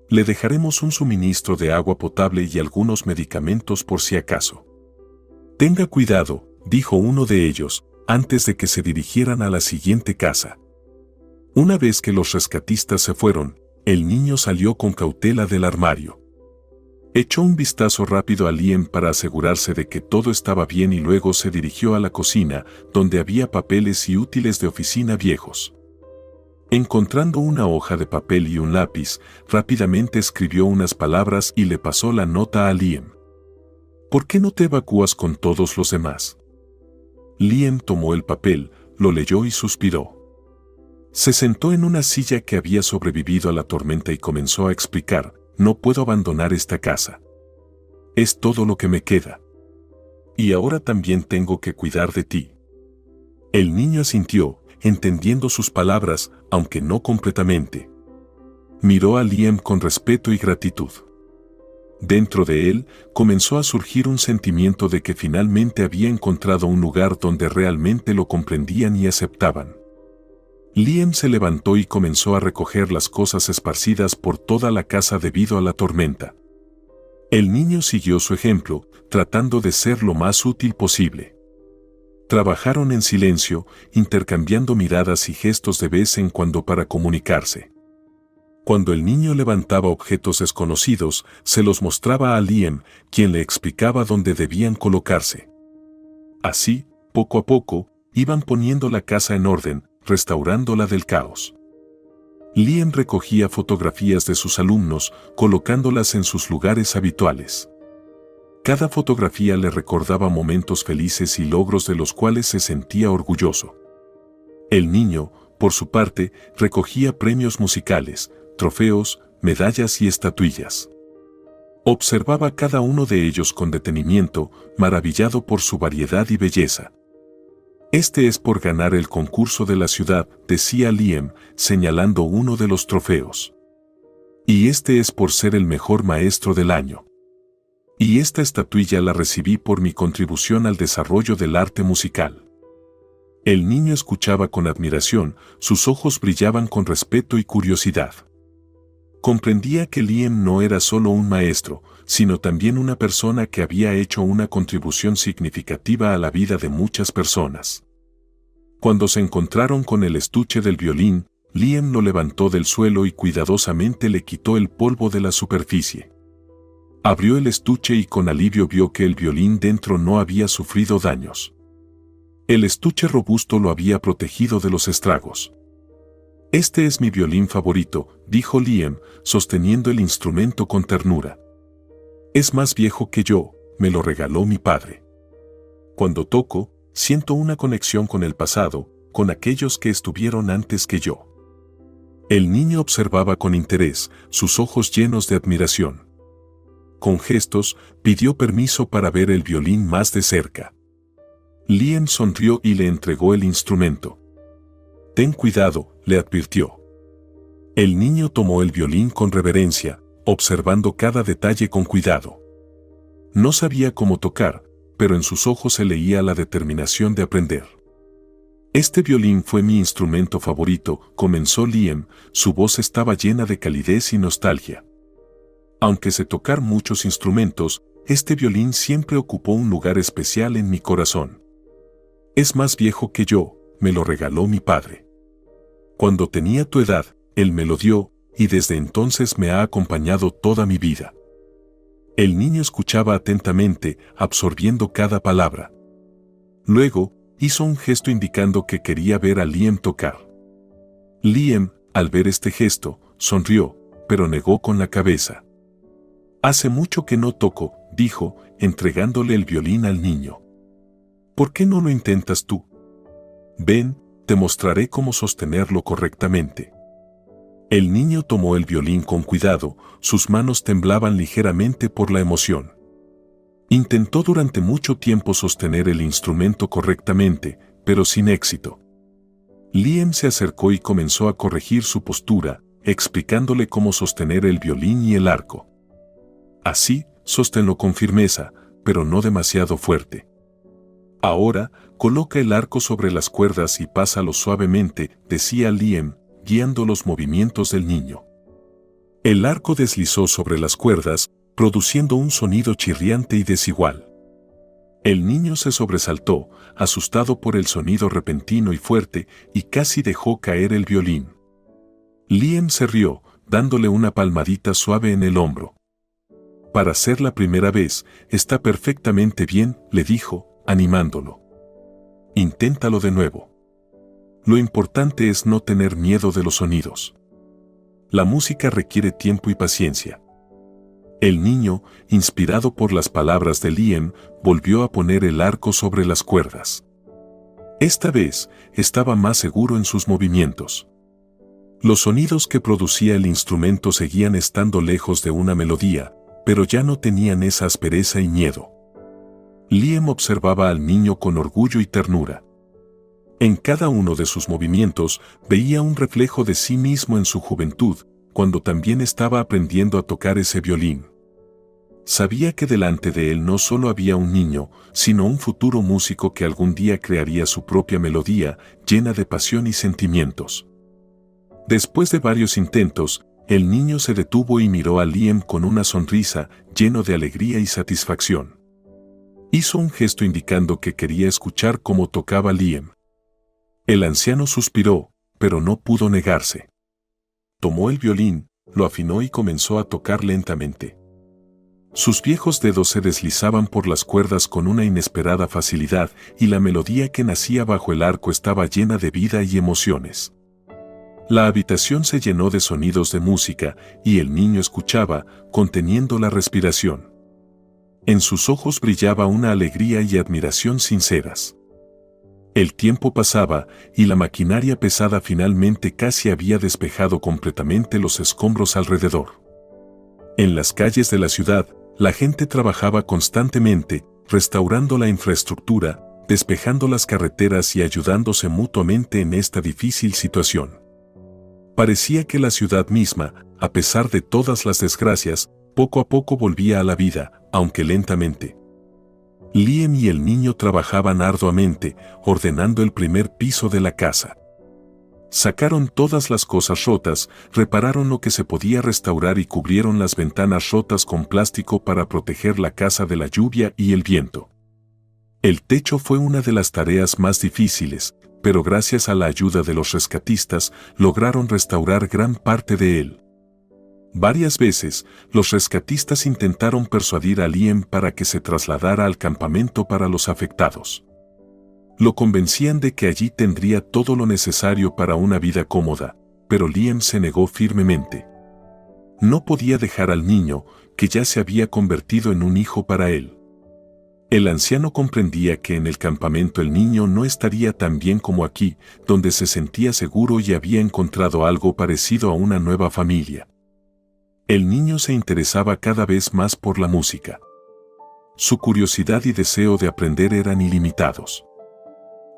Le dejaremos un suministro de agua potable y algunos medicamentos por si acaso. Tenga cuidado, dijo uno de ellos, antes de que se dirigieran a la siguiente casa. Una vez que los rescatistas se fueron, el niño salió con cautela del armario. Echó un vistazo rápido a Liam para asegurarse de que todo estaba bien y luego se dirigió a la cocina, donde había papeles y útiles de oficina viejos. Encontrando una hoja de papel y un lápiz, rápidamente escribió unas palabras y le pasó la nota a Liam. ¿Por qué no te evacúas con todos los demás? Liam tomó el papel, lo leyó y suspiró. Se sentó en una silla que había sobrevivido a la tormenta y comenzó a explicar, no puedo abandonar esta casa. Es todo lo que me queda. Y ahora también tengo que cuidar de ti. El niño asintió, entendiendo sus palabras, aunque no completamente. Miró a Liam con respeto y gratitud. Dentro de él, comenzó a surgir un sentimiento de que finalmente había encontrado un lugar donde realmente lo comprendían y aceptaban. Liam se levantó y comenzó a recoger las cosas esparcidas por toda la casa debido a la tormenta. El niño siguió su ejemplo, tratando de ser lo más útil posible. Trabajaron en silencio, intercambiando miradas y gestos de vez en cuando para comunicarse. Cuando el niño levantaba objetos desconocidos, se los mostraba a Liam, quien le explicaba dónde debían colocarse. Así, poco a poco, iban poniendo la casa en orden, restaurándola del caos. Liam recogía fotografías de sus alumnos, colocándolas en sus lugares habituales. Cada fotografía le recordaba momentos felices y logros de los cuales se sentía orgulloso. El niño, por su parte, recogía premios musicales, trofeos, medallas y estatuillas. Observaba cada uno de ellos con detenimiento, maravillado por su variedad y belleza. Este es por ganar el concurso de la ciudad, decía Liam, señalando uno de los trofeos. Y este es por ser el mejor maestro del año. Y esta estatuilla la recibí por mi contribución al desarrollo del arte musical. El niño escuchaba con admiración, sus ojos brillaban con respeto y curiosidad. Comprendía que Liam no era solo un maestro, sino también una persona que había hecho una contribución significativa a la vida de muchas personas. Cuando se encontraron con el estuche del violín, Liam lo levantó del suelo y cuidadosamente le quitó el polvo de la superficie. Abrió el estuche y con alivio vio que el violín dentro no había sufrido daños. El estuche robusto lo había protegido de los estragos. Este es mi violín favorito, dijo Liam, sosteniendo el instrumento con ternura. Es más viejo que yo, me lo regaló mi padre. Cuando toco, siento una conexión con el pasado, con aquellos que estuvieron antes que yo. El niño observaba con interés, sus ojos llenos de admiración. Con gestos, pidió permiso para ver el violín más de cerca. Liam sonrió y le entregó el instrumento. «Ten cuidado», le advirtió. El niño tomó el violín con reverencia, observando cada detalle con cuidado. No sabía cómo tocar, pero en sus ojos se leía la determinación de aprender. «Este violín fue mi instrumento favorito», comenzó Liam, su voz estaba llena de calidez y nostalgia. «Aunque sé tocar muchos instrumentos, este violín siempre ocupó un lugar especial en mi corazón. Es más viejo que yo, me lo regaló mi padre. Cuando tenía tu edad, él me lo dio, y desde entonces me ha acompañado toda mi vida». El niño escuchaba atentamente, absorbiendo cada palabra. Luego, hizo un gesto indicando que quería ver a Liam tocar. Liam, al ver este gesto, sonrió, pero negó con la cabeza. «Hace mucho que no toco», dijo, entregándole el violín al niño. «¿Por qué no lo intentas tú? Ven, te mostraré cómo sostenerlo correctamente». El niño tomó el violín con cuidado, sus manos temblaban ligeramente por la emoción. Intentó durante mucho tiempo sostener el instrumento correctamente, pero sin éxito. Liam se acercó y comenzó a corregir su postura, explicándole cómo sostener el violín y el arco. «Así, sosténlo con firmeza, pero no demasiado fuerte. Ahora, coloca el arco sobre las cuerdas y pásalo suavemente», decía Liam, guiando los movimientos del niño. El arco deslizó sobre las cuerdas, produciendo un sonido chirriante y desigual. El niño se sobresaltó, asustado por el sonido repentino y fuerte, y casi dejó caer el violín. Liam se rió, dándole una palmadita suave en el hombro. «Para ser la primera vez, está perfectamente bien», le dijo, animándolo. «Inténtalo de nuevo. Lo importante es no tener miedo de los sonidos. La música requiere tiempo y paciencia». El niño, inspirado por las palabras de Liam, volvió a poner el arco sobre las cuerdas. Esta vez, estaba más seguro en sus movimientos. Los sonidos que producía el instrumento seguían estando lejos de una melodía, pero ya no tenían esa aspereza y miedo. Liam observaba al niño con orgullo y ternura. En cada uno de sus movimientos veía un reflejo de sí mismo en su juventud, cuando también estaba aprendiendo a tocar ese violín. Sabía que delante de él no solo había un niño, sino un futuro músico que algún día crearía su propia melodía, llena de pasión y sentimientos. Después de varios intentos, el niño se detuvo y miró a Liam con una sonrisa, lleno de alegría y satisfacción. Hizo un gesto indicando que quería escuchar cómo tocaba Liam. El anciano suspiró, pero no pudo negarse. Tomó el violín, lo afinó y comenzó a tocar lentamente. Sus viejos dedos se deslizaban por las cuerdas con una inesperada facilidad, y la melodía que nacía bajo el arco estaba llena de vida y emociones. La habitación se llenó de sonidos de música, y el niño escuchaba, conteniendo la respiración. En sus ojos brillaba una alegría y admiración sinceras. El tiempo pasaba, y la maquinaria pesada finalmente casi había despejado completamente los escombros alrededor. En las calles de la ciudad, la gente trabajaba constantemente, restaurando la infraestructura, despejando las carreteras y ayudándose mutuamente en esta difícil situación. Parecía que la ciudad misma, a pesar de todas las desgracias, poco a poco volvía a la vida, aunque lentamente. Liam y el niño trabajaban arduamente, ordenando el primer piso de la casa. Sacaron todas las cosas rotas, repararon lo que se podía restaurar y cubrieron las ventanas rotas con plástico para proteger la casa de la lluvia y el viento. El techo fue una de las tareas más difíciles, pero gracias a la ayuda de los rescatistas, lograron restaurar gran parte de él. Varias veces, los rescatistas intentaron persuadir a Liam para que se trasladara al campamento para los afectados. Lo convencían de que allí tendría todo lo necesario para una vida cómoda, pero Liam se negó firmemente. No podía dejar al niño, que ya se había convertido en un hijo para él. El anciano comprendía que en el campamento el niño no estaría tan bien como aquí, donde se sentía seguro y había encontrado algo parecido a una nueva familia. El niño se interesaba cada vez más por la música. Su curiosidad y deseo de aprender eran ilimitados.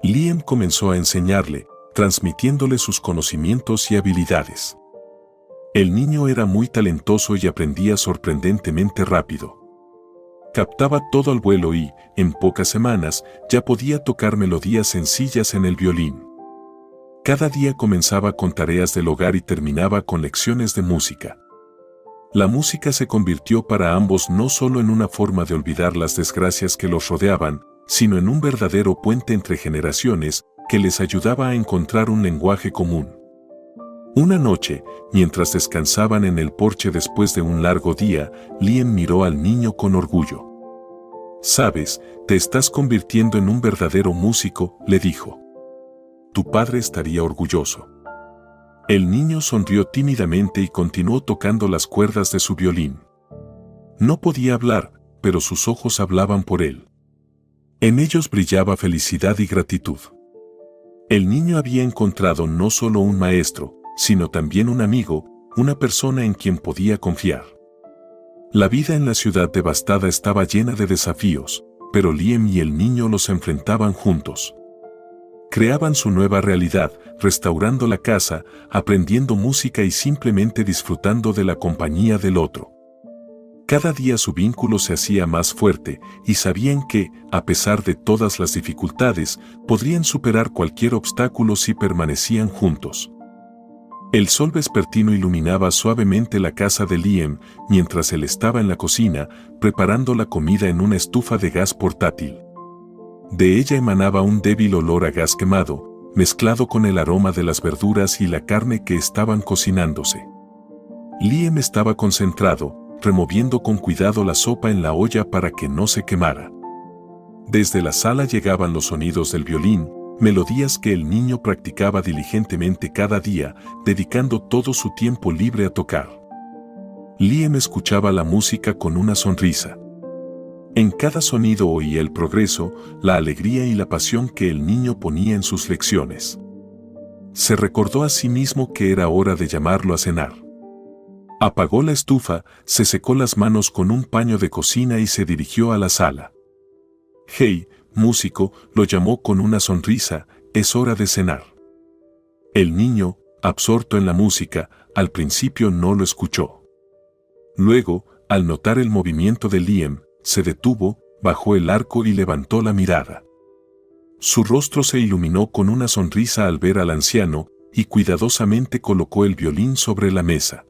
Liam comenzó a enseñarle, transmitiéndole sus conocimientos y habilidades. El niño era muy talentoso y aprendía sorprendentemente rápido. Captaba todo al vuelo y, en pocas semanas, ya podía tocar melodías sencillas en el violín. Cada día comenzaba con tareas del hogar y terminaba con lecciones de música. La música se convirtió para ambos no solo en una forma de olvidar las desgracias que los rodeaban, sino en un verdadero puente entre generaciones que les ayudaba a encontrar un lenguaje común. Una noche, mientras descansaban en el porche después de un largo día, Liam miró al niño con orgullo. «Sabes, te estás convirtiendo en un verdadero músico», le dijo. «Tu padre estaría orgulloso». El niño sonrió tímidamente y continuó tocando las cuerdas de su violín. No podía hablar, pero sus ojos hablaban por él. En ellos brillaba felicidad y gratitud. El niño había encontrado no solo un maestro, sino también un amigo, una persona en quien podía confiar. La vida en la ciudad devastada estaba llena de desafíos, pero Liam y el niño los enfrentaban juntos. Creaban su nueva realidad, restaurando la casa, aprendiendo música y simplemente disfrutando de la compañía del otro. Cada día su vínculo se hacía más fuerte y sabían que, a pesar de todas las dificultades, podrían superar cualquier obstáculo si permanecían juntos. El sol vespertino iluminaba suavemente la casa de Liam mientras él estaba en la cocina, preparando la comida en una estufa de gas portátil. De ella emanaba un débil olor a gas quemado, mezclado con el aroma de las verduras y la carne que estaban cocinándose. Liam estaba concentrado, removiendo con cuidado la sopa en la olla para que no se quemara. Desde la sala llegaban los sonidos del violín, melodías que el niño practicaba diligentemente cada día, dedicando todo su tiempo libre a tocar. Liam escuchaba la música con una sonrisa. En cada sonido oía el progreso, la alegría y la pasión que el niño ponía en sus lecciones. Se recordó a sí mismo que era hora de llamarlo a cenar. Apagó la estufa, se secó las manos con un paño de cocina y se dirigió a la sala. «Hey, músico», lo llamó con una sonrisa, «es hora de cenar». El niño, absorto en la música, al principio no lo escuchó. Luego, al notar el movimiento de Liam, se detuvo, bajó el arco y levantó la mirada. Su rostro se iluminó con una sonrisa al ver al anciano y cuidadosamente colocó el violín sobre la mesa.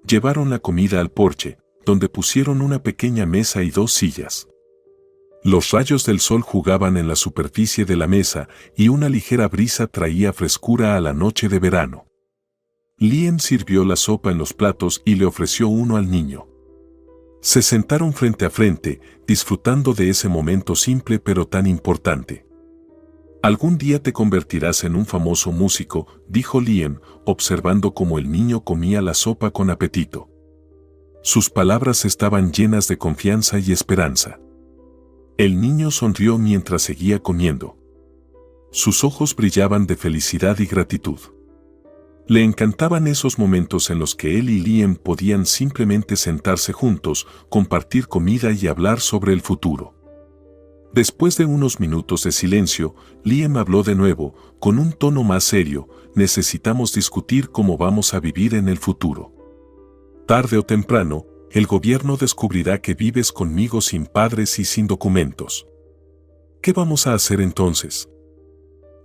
Llevaron la comida al porche, donde pusieron una pequeña mesa y 2 sillas. Los rayos del sol jugaban en la superficie de la mesa y una ligera brisa traía frescura a la noche de verano. Liam sirvió la sopa en los platos y le ofreció uno al niño. Se sentaron frente a frente, disfrutando de ese momento simple pero tan importante. «Algún día te convertirás en un famoso músico», dijo Liam, observando cómo el niño comía la sopa con apetito. Sus palabras estaban llenas de confianza y esperanza. El niño sonrió mientras seguía comiendo. Sus ojos brillaban de felicidad y gratitud. Le encantaban esos momentos en los que él y Liam podían simplemente sentarse juntos, compartir comida y hablar sobre el futuro. Después de unos minutos de silencio, Liam habló de nuevo, con un tono más serio: «Necesitamos discutir cómo vamos a vivir en el futuro. Tarde o temprano, el gobierno descubrirá que vives conmigo sin padres y sin documentos. ¿Qué vamos a hacer entonces?».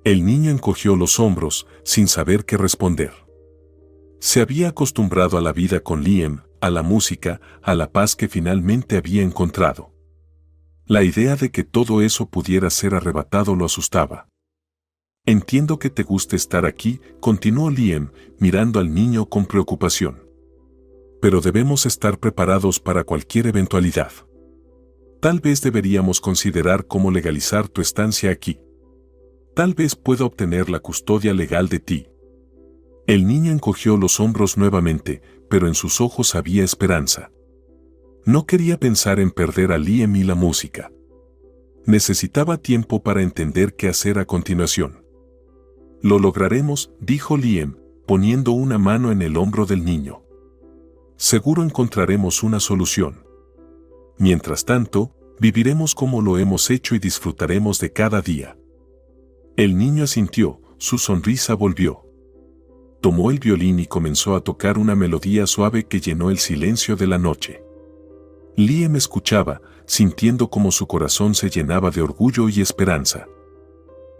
El niño encogió los hombros, sin saber qué responder. Se había acostumbrado a la vida con Liam, a la música, a la paz que finalmente había encontrado. La idea de que todo eso pudiera ser arrebatado lo asustaba. «Entiendo que te guste estar aquí», continuó Liam, mirando al niño con preocupación. «Pero debemos estar preparados para cualquier eventualidad. Tal vez deberíamos considerar cómo legalizar tu estancia aquí. Tal vez pueda obtener la custodia legal de ti». El niño encogió los hombros nuevamente, pero en sus ojos había esperanza. No quería pensar en perder a Liam y la música. Necesitaba tiempo para entender qué hacer a continuación. Lo lograremos, dijo Liam, poniendo una mano en el hombro del niño. Seguro encontraremos una solución. Mientras tanto, viviremos como lo hemos hecho y disfrutaremos de cada día. El niño asintió, su sonrisa volvió. Tomó el violín y comenzó a tocar una melodía suave que llenó el silencio de la noche. Liam escuchaba, sintiendo cómo su corazón se llenaba de orgullo y esperanza.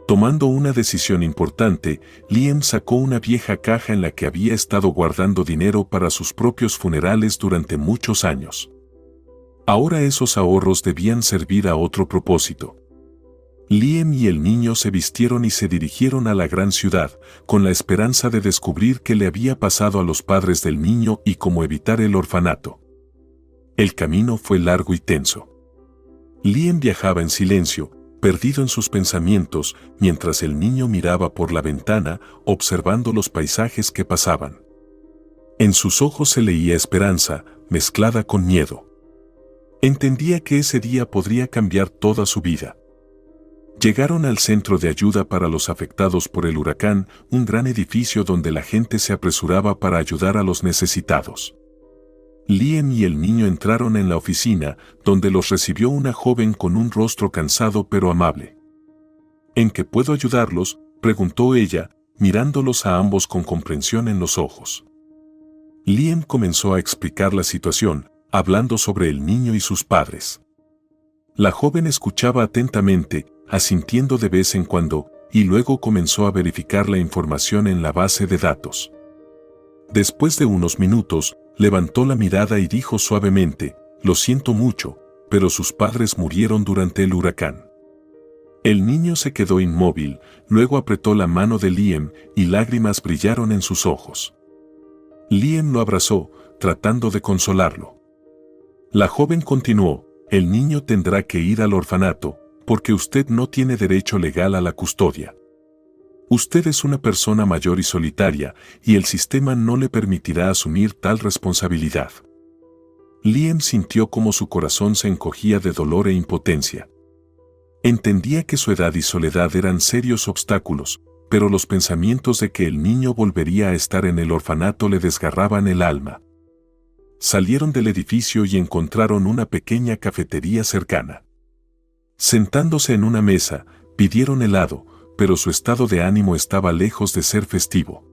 Tomando una decisión importante, Liam sacó una vieja caja en la que había estado guardando dinero para sus propios funerales durante muchos años. Ahora esos ahorros debían servir a otro propósito. Liam y el niño se vistieron y se dirigieron a la gran ciudad, con la esperanza de descubrir qué le había pasado a los padres del niño y cómo evitar el orfanato. El camino fue largo y tenso. Liam viajaba en silencio, perdido en sus pensamientos, mientras el niño miraba por la ventana, observando los paisajes que pasaban. En sus ojos se leía esperanza, mezclada con miedo. Entendía que ese día podría cambiar toda su vida. Llegaron al centro de ayuda para los afectados por el huracán, un gran edificio donde la gente se apresuraba para ayudar a los necesitados. Liam y el niño entraron en la oficina, donde los recibió una joven con un rostro cansado pero amable. ¿En qué puedo ayudarlos?, preguntó ella, mirándolos a ambos con comprensión en los ojos. Liam comenzó a explicar la situación, hablando sobre el niño y sus padres. La joven escuchaba atentamente, asintiendo de vez en cuando, y luego comenzó a verificar la información en la base de datos. Después de unos minutos, levantó la mirada y dijo suavemente: «Lo siento mucho, pero sus padres murieron durante el huracán». El niño se quedó inmóvil, luego apretó la mano de Liam y lágrimas brillaron en sus ojos. Liam lo abrazó, tratando de consolarlo. La joven continuó: «El niño tendrá que ir al orfanato, porque usted no tiene derecho legal a la custodia. Usted es una persona mayor y solitaria, y el sistema no le permitirá asumir tal responsabilidad». Liam sintió cómo su corazón se encogía de dolor e impotencia. Entendía que su edad y soledad eran serios obstáculos, pero los pensamientos de que el niño volvería a estar en el orfanato le desgarraban el alma. Salieron del edificio y encontraron una pequeña cafetería cercana. Sentándose en una mesa, pidieron helado, pero su estado de ánimo estaba lejos de ser festivo.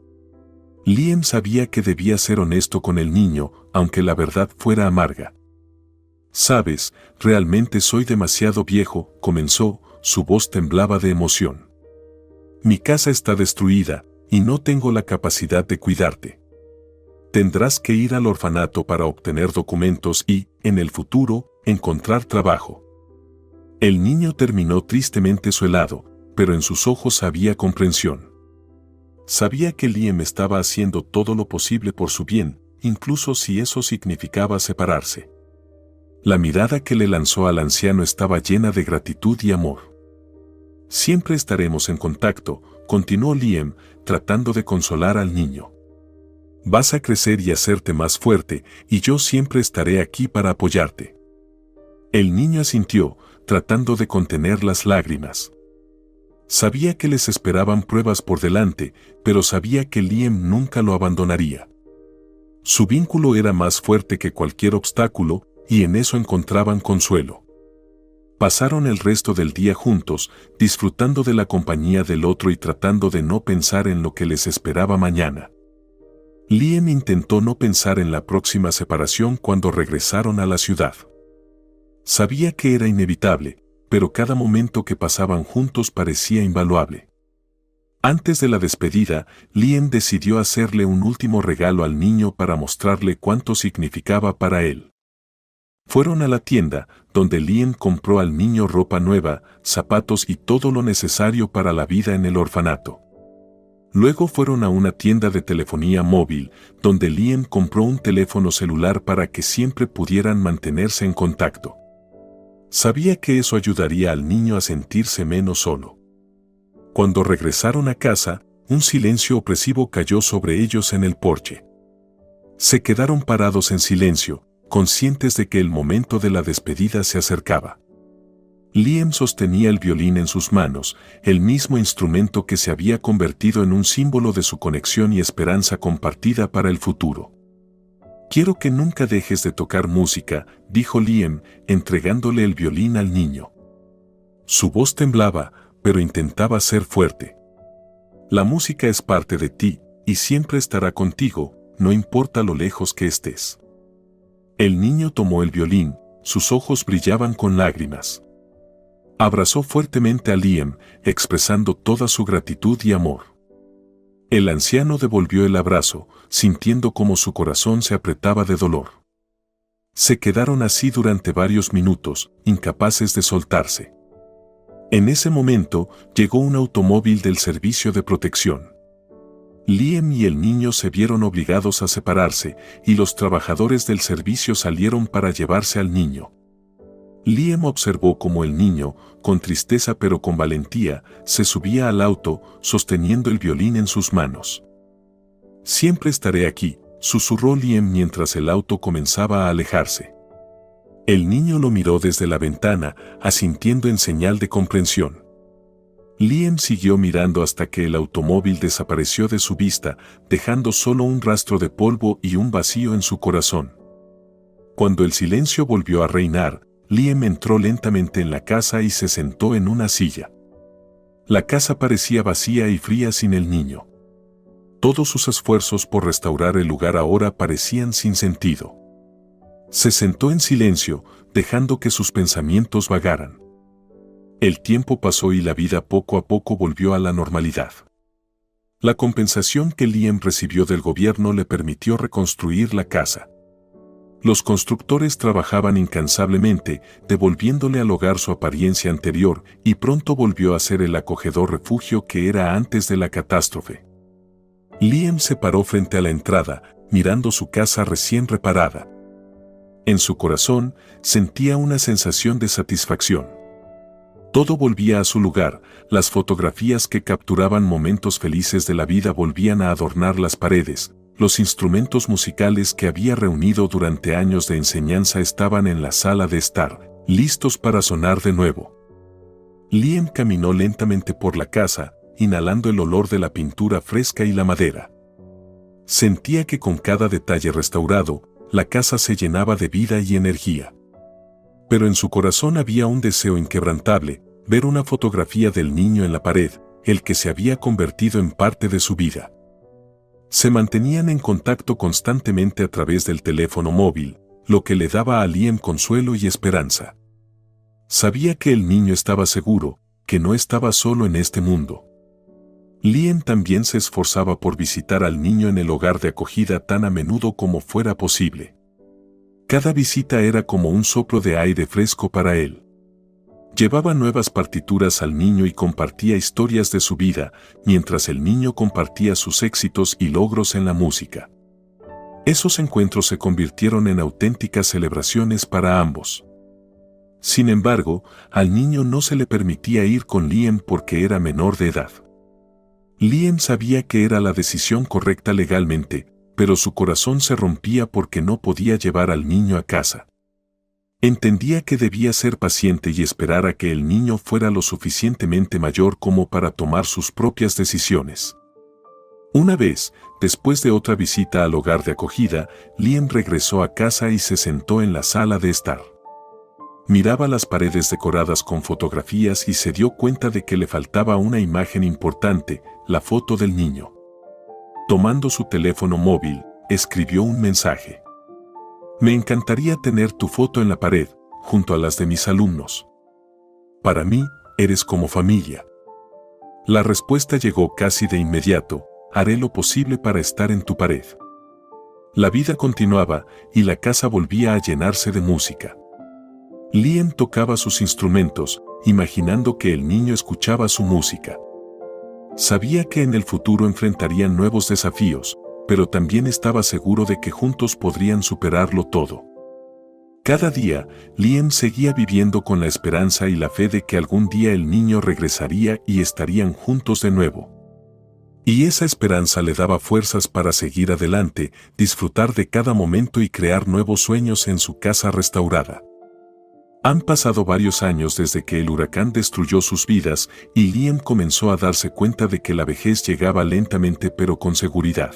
Liam sabía que debía ser honesto con el niño, aunque la verdad fuera amarga. «Sabes, realmente soy demasiado viejo», comenzó, su voz temblaba de emoción. «Mi casa está destruida, y no tengo la capacidad de cuidarte. Tendrás que ir al orfanato para obtener documentos y, en el futuro, encontrar trabajo». El niño terminó tristemente su helado, pero en sus ojos había comprensión. Sabía que Liam estaba haciendo todo lo posible por su bien, incluso si eso significaba separarse. La mirada que le lanzó al anciano estaba llena de gratitud y amor. «Siempre estaremos en contacto», continuó Liam, tratando de consolar al niño. «Vas a crecer y hacerte más fuerte, y yo siempre estaré aquí para apoyarte». El niño asintió, tratando de contener las lágrimas. Sabía que les esperaban pruebas por delante, pero sabía que Liam nunca lo abandonaría. Su vínculo era más fuerte que cualquier obstáculo, y en eso encontraban consuelo. Pasaron el resto del día juntos, disfrutando de la compañía del otro y tratando de no pensar en lo que les esperaba mañana. Liam intentó no pensar en la próxima separación cuando regresaron a la ciudad. Sabía que era inevitable, pero cada momento que pasaban juntos parecía invaluable. Antes de la despedida, Liam decidió hacerle un último regalo al niño para mostrarle cuánto significaba para él. Fueron a la tienda, donde Liam compró al niño ropa nueva, zapatos y todo lo necesario para la vida en el orfanato. Luego fueron a una tienda de telefonía móvil, donde Liam compró un teléfono celular para que siempre pudieran mantenerse en contacto. Sabía que eso ayudaría al niño a sentirse menos solo. Cuando regresaron a casa, un silencio opresivo cayó sobre ellos en el porche. Se quedaron parados en silencio, conscientes de que el momento de la despedida se acercaba. Liam sostenía el violín en sus manos, el mismo instrumento que se había convertido en un símbolo de su conexión y esperanza compartida para el futuro. «Quiero que nunca dejes de tocar música», dijo Liam, entregándole el violín al niño. Su voz temblaba, pero intentaba ser fuerte. «La música es parte de ti, y siempre estará contigo, no importa lo lejos que estés». El niño tomó el violín, sus ojos brillaban con lágrimas. Abrazó fuertemente a Liam, expresando toda su gratitud y amor. El anciano devolvió el abrazo, sintiendo cómo su corazón se apretaba de dolor. Se quedaron así durante varios minutos, incapaces de soltarse. En ese momento, llegó un automóvil del servicio de protección. Liam y el niño se vieron obligados a separarse, y los trabajadores del servicio salieron para llevarse al niño. Liam observó cómo el niño, con tristeza pero con valentía, se subía al auto, sosteniendo el violín en sus manos. «Siempre estaré aquí», susurró Liam mientras el auto comenzaba a alejarse. El niño lo miró desde la ventana, asintiendo en señal de comprensión. Liam siguió mirando hasta que el automóvil desapareció de su vista, dejando solo un rastro de polvo y un vacío en su corazón. Cuando el silencio volvió a reinar, Liam entró lentamente en la casa y se sentó en una silla. La casa parecía vacía y fría sin el niño. Todos sus esfuerzos por restaurar el lugar ahora parecían sin sentido. Se sentó en silencio, dejando que sus pensamientos vagaran. El tiempo pasó y la vida poco a poco volvió a la normalidad. La compensación que Liam recibió del gobierno le permitió reconstruir la casa. Los constructores trabajaban incansablemente, devolviéndole al hogar su apariencia anterior, y pronto volvió a ser el acogedor refugio que era antes de la catástrofe. Liam se paró frente a la entrada, mirando su casa recién reparada. En su corazón, sentía una sensación de satisfacción. Todo volvía a su lugar, las fotografías que capturaban momentos felices de la vida volvían a adornar las paredes. Los instrumentos musicales que había reunido durante años de enseñanza estaban en la sala de estar, listos para sonar de nuevo. Liam caminó lentamente por la casa, inhalando el olor de la pintura fresca y la madera. Sentía que con cada detalle restaurado, la casa se llenaba de vida y energía. Pero en su corazón había un deseo inquebrantable, ver una fotografía del niño en la pared, el que se había convertido en parte de su vida. Se mantenían en contacto constantemente a través del teléfono móvil, lo que le daba a Liam consuelo y esperanza. Sabía que el niño estaba seguro, que no estaba solo en este mundo. Liam también se esforzaba por visitar al niño en el hogar de acogida tan a menudo como fuera posible. Cada visita era como un soplo de aire fresco para él. Llevaba nuevas partituras al niño y compartía historias de su vida, mientras el niño compartía sus éxitos y logros en la música. Esos encuentros se convirtieron en auténticas celebraciones para ambos. Sin embargo, al niño no se le permitía ir con Liam porque era menor de edad. Liam sabía que era la decisión correcta legalmente, pero su corazón se rompía porque no podía llevar al niño a casa. Entendía que debía ser paciente y esperar a que el niño fuera lo suficientemente mayor como para tomar sus propias decisiones. Una vez, después de otra visita al hogar de acogida, Liam regresó a casa y se sentó en la sala de estar. Miraba las paredes decoradas con fotografías y se dio cuenta de que le faltaba una imagen importante, la foto del niño. Tomando su teléfono móvil, escribió un mensaje. «Me encantaría tener tu foto en la pared, junto a las de mis alumnos. Para mí, eres como familia». La respuesta llegó casi de inmediato: «Haré lo posible para estar en tu pared». La vida continuaba, y la casa volvía a llenarse de música. Liam tocaba sus instrumentos, imaginando que el niño escuchaba su música. Sabía que en el futuro enfrentarían nuevos desafíos, pero también estaba seguro de que juntos podrían superarlo todo. Cada día, Liam seguía viviendo con la esperanza y la fe de que algún día el niño regresaría y estarían juntos de nuevo. Y esa esperanza le daba fuerzas para seguir adelante, disfrutar de cada momento y crear nuevos sueños en su casa restaurada. Han pasado varios años desde que el huracán destruyó sus vidas y Liam comenzó a darse cuenta de que la vejez llegaba lentamente pero con seguridad.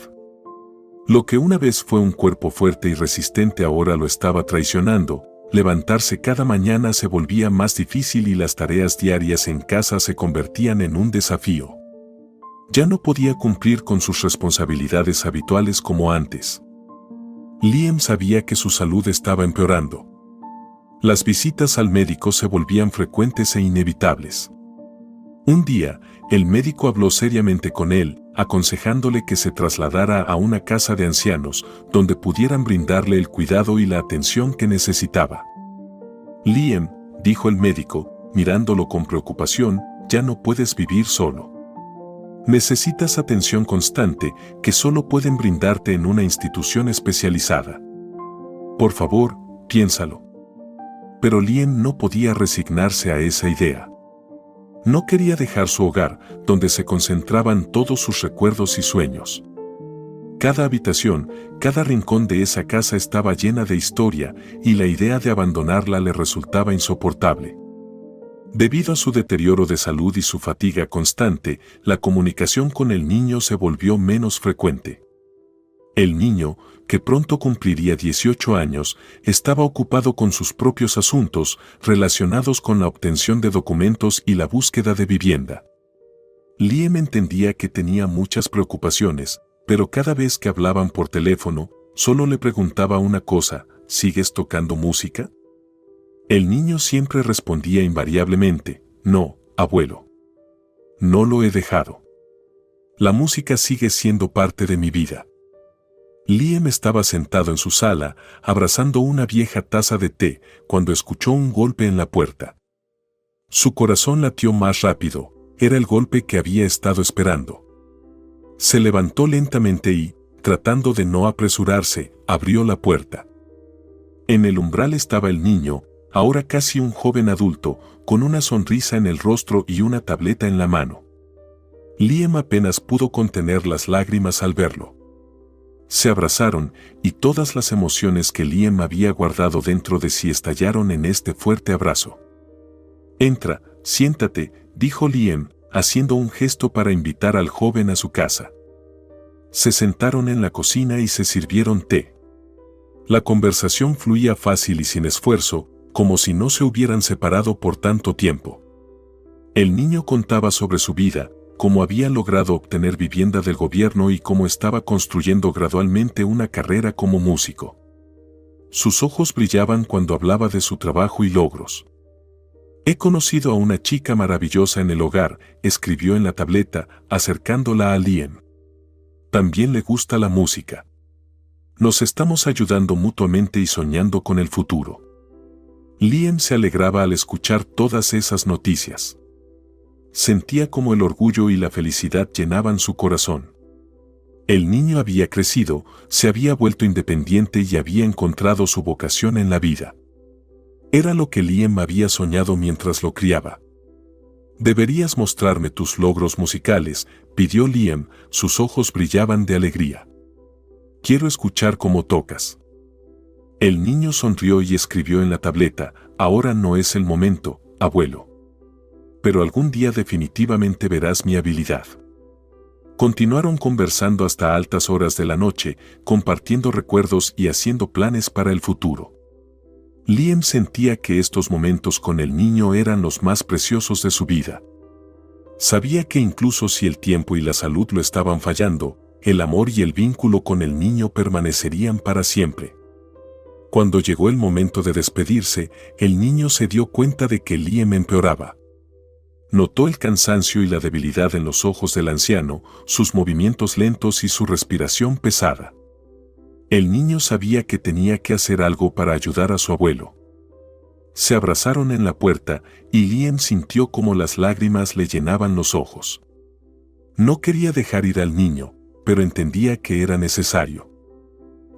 Lo que una vez fue un cuerpo fuerte y resistente ahora lo estaba traicionando. Levantarse cada mañana se volvía más difícil y las tareas diarias en casa se convertían en un desafío. Ya no podía cumplir con sus responsabilidades habituales como antes. Liam sabía que su salud estaba empeorando. Las visitas al médico se volvían frecuentes e inevitables. Un día, el médico habló seriamente con él, aconsejándole que se trasladara a una casa de ancianos, donde pudieran brindarle el cuidado y la atención que necesitaba. Liam, dijo el médico, mirándolo con preocupación, ya no puedes vivir solo. Necesitas atención constante que solo pueden brindarte en una institución especializada. Por favor, piénsalo. Pero Liam no podía resignarse a esa idea. No quería dejar su hogar, donde se concentraban todos sus recuerdos y sueños. Cada habitación, cada rincón de esa casa estaba llena de historia, y la idea de abandonarla le resultaba insoportable. Debido a su deterioro de salud y su fatiga constante, la comunicación con el niño se volvió menos frecuente. El niño, que pronto cumpliría 18 años, estaba ocupado con sus propios asuntos relacionados con la obtención de documentos y la búsqueda de vivienda. Liam entendía que tenía muchas preocupaciones, pero cada vez que hablaban por teléfono, solo le preguntaba una cosa: ¿sigues tocando música? El niño siempre respondía invariablemente: no, abuelo. No lo he dejado. La música sigue siendo parte de mi vida. Liam estaba sentado en su sala, abrazando una vieja taza de té, cuando escuchó un golpe en la puerta. Su corazón latió más rápido, era el golpe que había estado esperando. Se levantó lentamente y, tratando de no apresurarse, abrió la puerta. En el umbral estaba el niño, ahora casi un joven adulto, con una sonrisa en el rostro y una tableta en la mano. Liam apenas pudo contener las lágrimas al verlo. Se abrazaron, y todas las emociones que Liam había guardado dentro de sí estallaron en este fuerte abrazo. Entra, siéntate, dijo Liam, haciendo un gesto para invitar al joven a su casa. Se sentaron en la cocina y se sirvieron té. La conversación fluía fácil y sin esfuerzo, como si no se hubieran separado por tanto tiempo. El niño contaba sobre su vida, cómo había logrado obtener vivienda del gobierno y cómo estaba construyendo gradualmente una carrera como músico. Sus ojos brillaban cuando hablaba de su trabajo y logros. He conocido a una chica maravillosa en el hogar, escribió en la tableta, acercándola a Liam. También le gusta la música. Nos estamos ayudando mutuamente y soñando con el futuro. Liam se alegraba al escuchar todas esas noticias. Sentía como el orgullo y la felicidad llenaban su corazón. El niño había crecido, se había vuelto independiente y había encontrado su vocación en la vida. Era lo que Liam había soñado mientras lo criaba. Deberías mostrarme tus logros musicales, pidió Liam, sus ojos brillaban de alegría. Quiero escuchar cómo tocas. El niño sonrió y escribió en la tableta: ahora no es el momento, abuelo. Pero algún día definitivamente verás mi habilidad. Continuaron conversando hasta altas horas de la noche, compartiendo recuerdos y haciendo planes para el futuro. Liam sentía que estos momentos con el niño eran los más preciosos de su vida. Sabía que incluso si el tiempo y la salud lo estaban fallando, el amor y el vínculo con el niño permanecerían para siempre. Cuando llegó el momento de despedirse, el niño se dio cuenta de que Liam empeoraba. Notó el cansancio y la debilidad en los ojos del anciano, sus movimientos lentos y su respiración pesada. El niño sabía que tenía que hacer algo para ayudar a su abuelo. Se abrazaron en la puerta y Liam sintió como las lágrimas le llenaban los ojos. No quería dejar ir al niño, pero entendía que era necesario.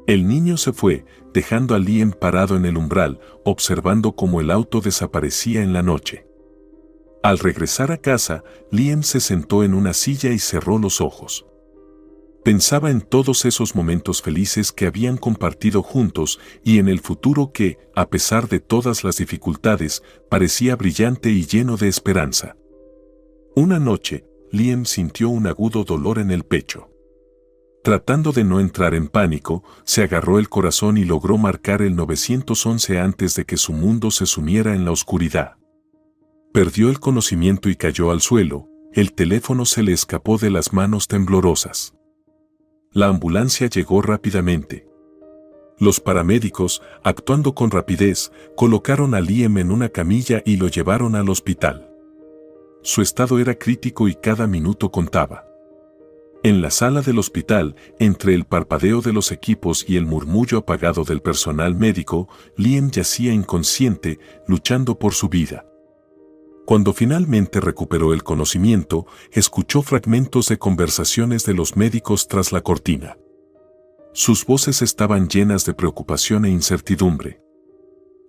El niño se fue, dejando a Liam parado en el umbral, observando cómo el auto desaparecía en la noche. Al regresar a casa, Liam se sentó en una silla y cerró los ojos. Pensaba en todos esos momentos felices que habían compartido juntos y en el futuro que, a pesar de todas las dificultades, parecía brillante y lleno de esperanza. Una noche, Liam sintió un agudo dolor en el pecho. Tratando de no entrar en pánico, se agarró el corazón y logró marcar el 911 antes de que su mundo se sumiera en la oscuridad. Perdió el conocimiento y cayó al suelo, el teléfono se le escapó de las manos temblorosas. La ambulancia llegó rápidamente. Los paramédicos, actuando con rapidez, colocaron a Liam en una camilla y lo llevaron al hospital. Su estado era crítico y cada minuto contaba. En la sala del hospital, entre el parpadeo de los equipos y el murmullo apagado del personal médico, Liam yacía inconsciente, luchando por su vida. Cuando finalmente recuperó el conocimiento, escuchó fragmentos de conversaciones de los médicos tras la cortina. Sus voces estaban llenas de preocupación e incertidumbre.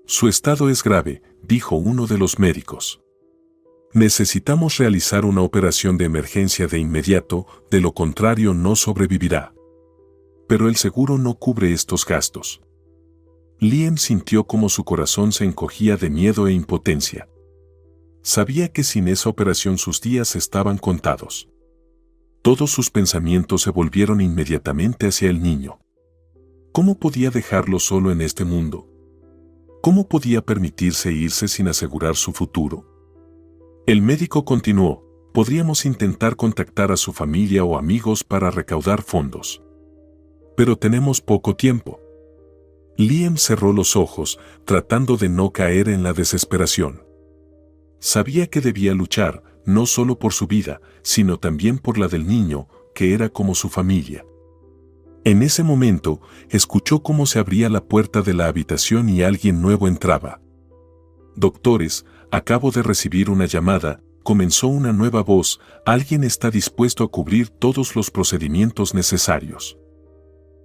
Su estado es grave, dijo uno de los médicos. Necesitamos realizar una operación de emergencia de inmediato, de lo contrario no sobrevivirá. Pero el seguro no cubre estos gastos. Liam sintió como su corazón se encogía de miedo e impotencia. Sabía que sin esa operación sus días estaban contados. Todos sus pensamientos se volvieron inmediatamente hacia el niño. ¿Cómo podía dejarlo solo en este mundo? ¿Cómo podía permitirse irse sin asegurar su futuro? El médico continuó: podríamos intentar contactar a su familia o amigos para recaudar fondos. Pero tenemos poco tiempo. Liam cerró los ojos, tratando de no caer en la desesperación. Sabía que debía luchar, no solo por su vida, sino también por la del niño, que era como su familia. En ese momento, escuchó cómo se abría la puerta de la habitación y alguien nuevo entraba. «Doctores, acabo de recibir una llamada», comenzó una nueva voz, «alguien está dispuesto a cubrir todos los procedimientos necesarios.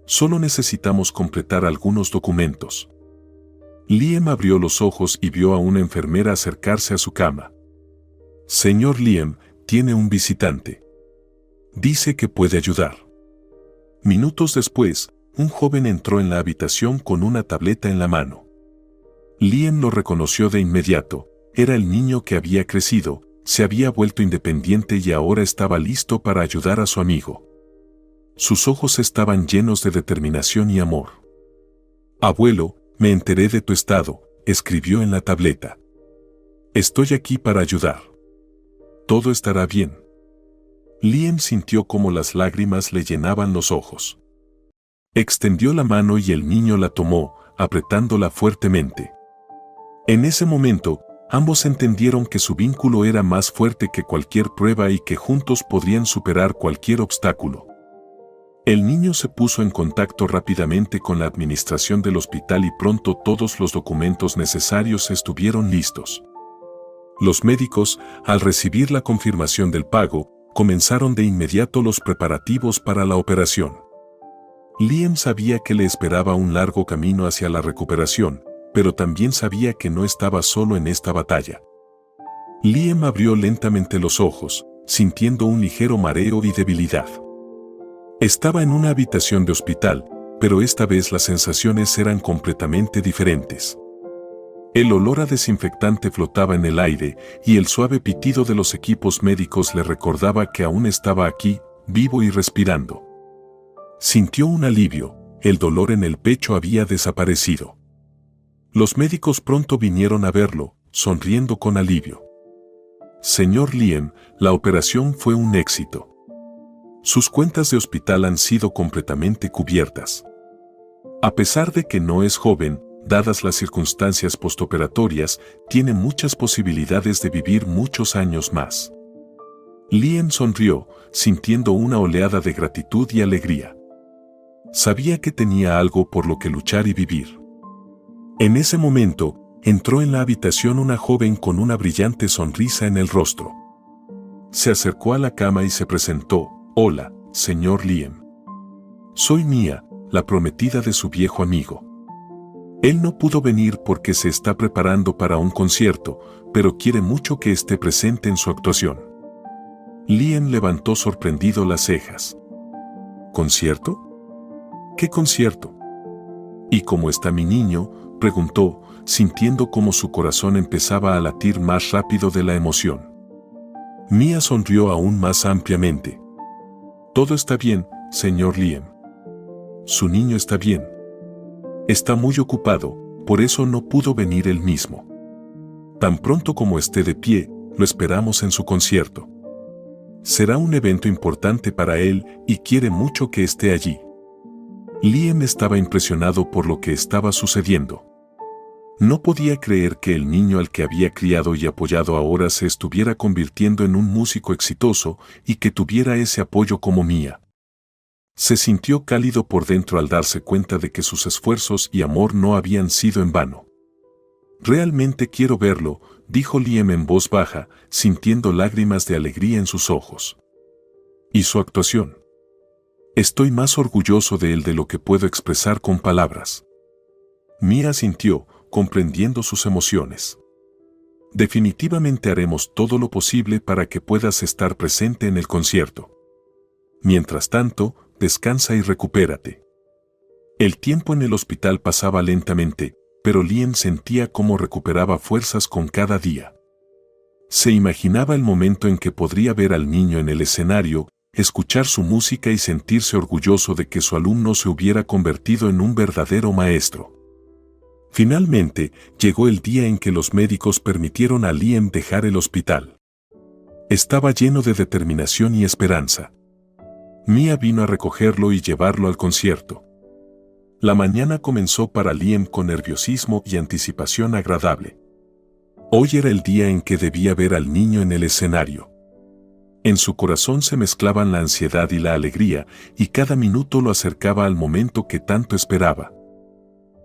Solo necesitamos completar algunos documentos». Liam abrió los ojos y vio a una enfermera acercarse a su cama. «Señor Liam, tiene un visitante. Dice que puede ayudar». Minutos después, un joven entró en la habitación con una tableta en la mano. Liam lo reconoció de inmediato. Era el niño que había crecido, se había vuelto independiente y ahora estaba listo para ayudar a su amigo. Sus ojos estaban llenos de determinación y amor. «Abuelo, me enteré de tu estado», escribió en la tableta. «Estoy aquí para ayudar. Todo estará bien». Liam sintió como las lágrimas le llenaban los ojos. Extendió la mano y el niño la tomó, apretándola fuertemente. En ese momento, ambos entendieron que su vínculo era más fuerte que cualquier prueba y que juntos podrían superar cualquier obstáculo. El niño se puso en contacto rápidamente con la administración del hospital y pronto todos los documentos necesarios estuvieron listos. Los médicos, al recibir la confirmación del pago, comenzaron de inmediato los preparativos para la operación. Liam sabía que le esperaba un largo camino hacia la recuperación, pero también sabía que no estaba solo en esta batalla. Liam abrió lentamente los ojos, sintiendo un ligero mareo y debilidad. Estaba en una habitación de hospital, pero esta vez las sensaciones eran completamente diferentes. El olor a desinfectante flotaba en el aire y el suave pitido de los equipos médicos le recordaba que aún estaba aquí, vivo y respirando. Sintió un alivio, el dolor en el pecho había desaparecido. Los médicos pronto vinieron a verlo, sonriendo con alivio. «Señor Liam, la operación fue un éxito. Sus cuentas de hospital han sido completamente cubiertas. A pesar de que no es joven, dadas las circunstancias postoperatorias, tiene muchas posibilidades de vivir muchos años más». Liam sonrió, sintiendo una oleada de gratitud y alegría. Sabía que tenía algo por lo que luchar y vivir. En ese momento, entró en la habitación una joven con una brillante sonrisa en el rostro. Se acercó a la cama y se presentó: «Hola, señor Liam. Soy Mia, la prometida de su viejo amigo. Él no pudo venir porque se está preparando para un concierto, pero quiere mucho que esté presente en su actuación». Liam levantó sorprendido las cejas. ¿Concierto? ¿Qué concierto? ¿Y cómo está mi niño?, preguntó, sintiendo cómo su corazón empezaba a latir más rápido de la emoción. Mia sonrió aún más ampliamente. Todo está bien, señor Liam. Su niño está bien. Está muy ocupado, por eso no pudo venir él mismo. Tan pronto como esté de pie, lo esperamos en su concierto. Será un evento importante para él y quiere mucho que esté allí. Liam estaba impresionado por lo que estaba sucediendo. No podía creer que el niño al que había criado y apoyado ahora se estuviera convirtiendo en un músico exitoso y que tuviera ese apoyo como Mia. Se sintió cálido por dentro al darse cuenta de que sus esfuerzos y amor no habían sido en vano. Realmente quiero verlo, dijo Liam en voz baja, sintiendo lágrimas de alegría en sus ojos. ¿Y su actuación? Estoy más orgulloso de él de lo que puedo expresar con palabras. Mia sintió, comprendiendo sus emociones. Definitivamente haremos todo lo posible para que puedas estar presente en el concierto. Mientras tanto, descansa y recupérate. El tiempo en el hospital pasaba lentamente, pero Liam sentía cómo recuperaba fuerzas con cada día. Se imaginaba el momento en que podría ver al niño en el escenario, escuchar su música y sentirse orgulloso de que su alumno se hubiera convertido en un verdadero maestro. Finalmente, llegó el día en que los médicos permitieron a Liam dejar el hospital. Estaba lleno de determinación y esperanza. Mia vino a recogerlo y llevarlo al concierto. La mañana comenzó para Liam con nerviosismo y anticipación agradable. Hoy era el día en que debía ver al niño en el escenario. En su corazón se mezclaban la ansiedad y la alegría, y cada minuto lo acercaba al momento que tanto esperaba.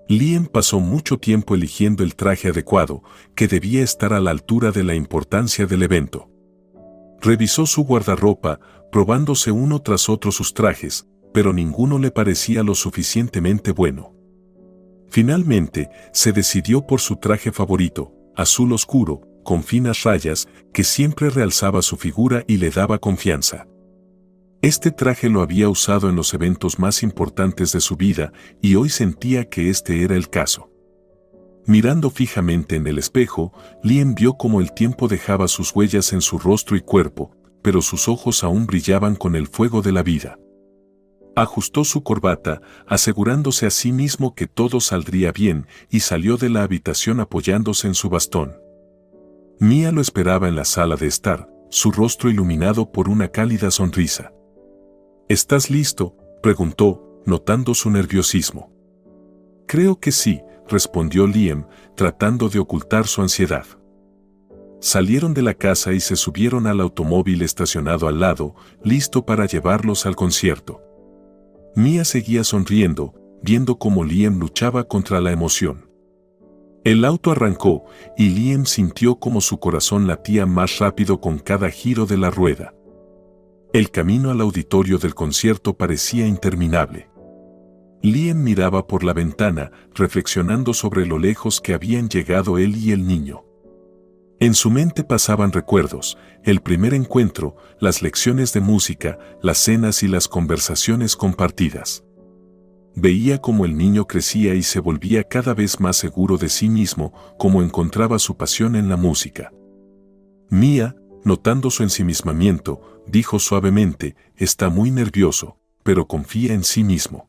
Liam pasó mucho tiempo eligiendo el traje adecuado, que debía estar a la altura de la importancia del evento. Revisó su guardarropa, probándose uno tras otro sus trajes, pero ninguno le parecía lo suficientemente bueno. Finalmente, se decidió por su traje favorito, azul oscuro, con finas rayas, que siempre realzaba su figura y le daba confianza. Este traje lo había usado en los eventos más importantes de su vida y hoy sentía que este era el caso. Mirando fijamente en el espejo, Liam vio cómo el tiempo dejaba sus huellas en su rostro y cuerpo, pero sus ojos aún brillaban con el fuego de la vida. Ajustó su corbata, asegurándose a sí mismo que todo saldría bien, y salió de la habitación apoyándose en su bastón. Mia lo esperaba en la sala de estar, su rostro iluminado por una cálida sonrisa. ¿Estás listo?, preguntó, notando su nerviosismo. Creo que sí, respondió Liam, tratando de ocultar su ansiedad. Salieron de la casa y se subieron al automóvil estacionado al lado, listo para llevarlos al concierto. Mia seguía sonriendo, viendo cómo Liam luchaba contra la emoción. El auto arrancó, y Liam sintió como su corazón latía más rápido con cada giro de la rueda. El camino al auditorio del concierto parecía interminable. Liam miraba por la ventana, reflexionando sobre lo lejos que habían llegado él y el niño. En su mente pasaban recuerdos, el primer encuentro, las lecciones de música, las cenas y las conversaciones compartidas. Veía cómo el niño crecía y se volvía cada vez más seguro de sí mismo, cómo encontraba su pasión en la música. Mia, notando su ensimismamiento, dijo suavemente, está muy nervioso, pero confía en sí mismo.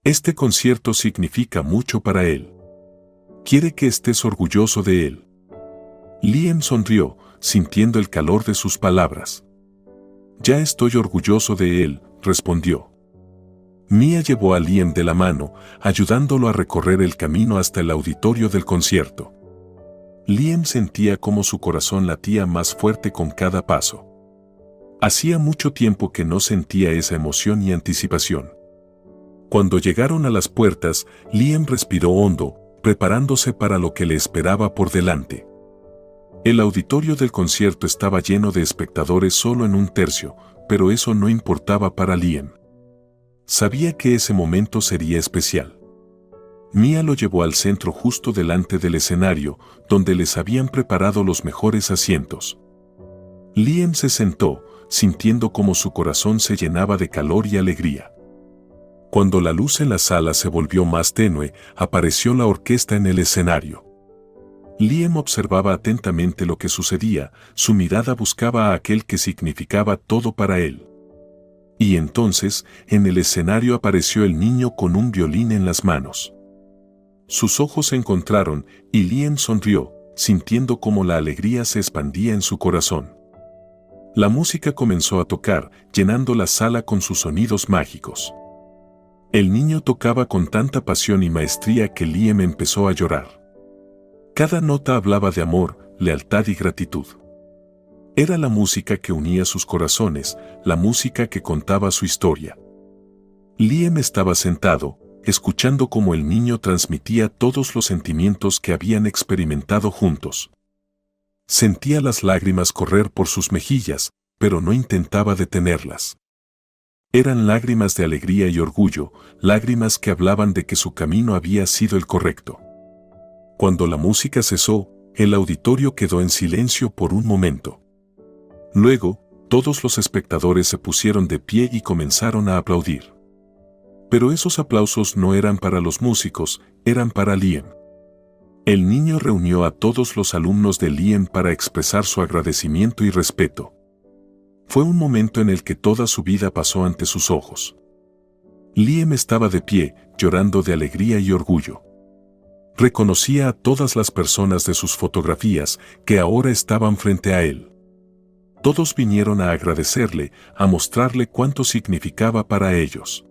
Este concierto significa mucho para él. Quiere que estés orgulloso de él. Liam sonrió, sintiendo el calor de sus palabras. Ya estoy orgulloso de él, respondió. Mia llevó a Liam de la mano, ayudándolo a recorrer el camino hasta el auditorio del concierto. Liam sentía cómo su corazón latía más fuerte con cada paso. Hacía mucho tiempo que no sentía esa emoción y anticipación. Cuando llegaron a las puertas, Liam respiró hondo, preparándose para lo que le esperaba por delante. El auditorio del concierto estaba lleno de espectadores solo en un tercio, pero eso no importaba para Liam. Sabía que ese momento sería especial. Mia lo llevó al centro justo delante del escenario, donde les habían preparado los mejores asientos. Liam se sentó, sintiendo cómo su corazón se llenaba de calor y alegría. Cuando la luz en la sala se volvió más tenue, apareció la orquesta en el escenario. Liam observaba atentamente lo que sucedía, su mirada buscaba a aquel que significaba todo para él. Y entonces, en el escenario apareció el niño con un violín en las manos. Sus ojos se encontraron, y Liam sonrió, sintiendo cómo la alegría se expandía en su corazón. La música comenzó a tocar, llenando la sala con sus sonidos mágicos. El niño tocaba con tanta pasión y maestría que Liam empezó a llorar. Cada nota hablaba de amor, lealtad y gratitud. Era la música que unía sus corazones, la música que contaba su historia. Liam estaba sentado, escuchando cómo el niño transmitía todos los sentimientos que habían experimentado juntos. Sentía las lágrimas correr por sus mejillas, pero no intentaba detenerlas. Eran lágrimas de alegría y orgullo, lágrimas que hablaban de que su camino había sido el correcto. Cuando la música cesó, el auditorio quedó en silencio por un momento. Luego, todos los espectadores se pusieron de pie y comenzaron a aplaudir. Pero esos aplausos no eran para los músicos, eran para Liam. El niño reunió a todos los alumnos de Liam para expresar su agradecimiento y respeto. Fue un momento en el que toda su vida pasó ante sus ojos. Liam estaba de pie, llorando de alegría y orgullo. Reconocía a todas las personas de sus fotografías que ahora estaban frente a él. Todos vinieron a agradecerle, a mostrarle cuánto significaba para ellos.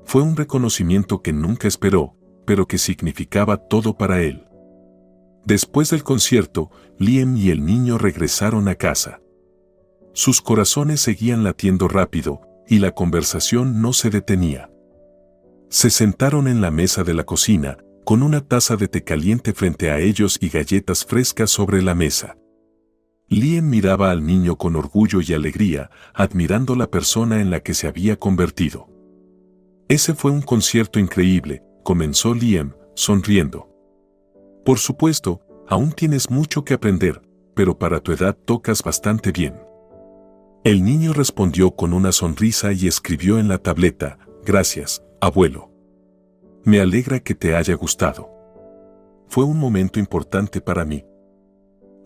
Fue un reconocimiento que nunca esperó, pero que significaba todo para él. Después del concierto, Liam y el niño regresaron a casa. Sus corazones seguían latiendo rápido, y la conversación no se detenía. Se sentaron en la mesa de la cocina, con una taza de té caliente frente a ellos y galletas frescas sobre la mesa. Liam miraba al niño con orgullo y alegría, admirando la persona en la que se había convertido. Ese fue un concierto increíble, comenzó Liam, sonriendo. Por supuesto, aún tienes mucho que aprender, pero para tu edad tocas bastante bien. El niño respondió con una sonrisa y escribió en la tableta: gracias, abuelo. Me alegra que te haya gustado. Fue un momento importante para mí.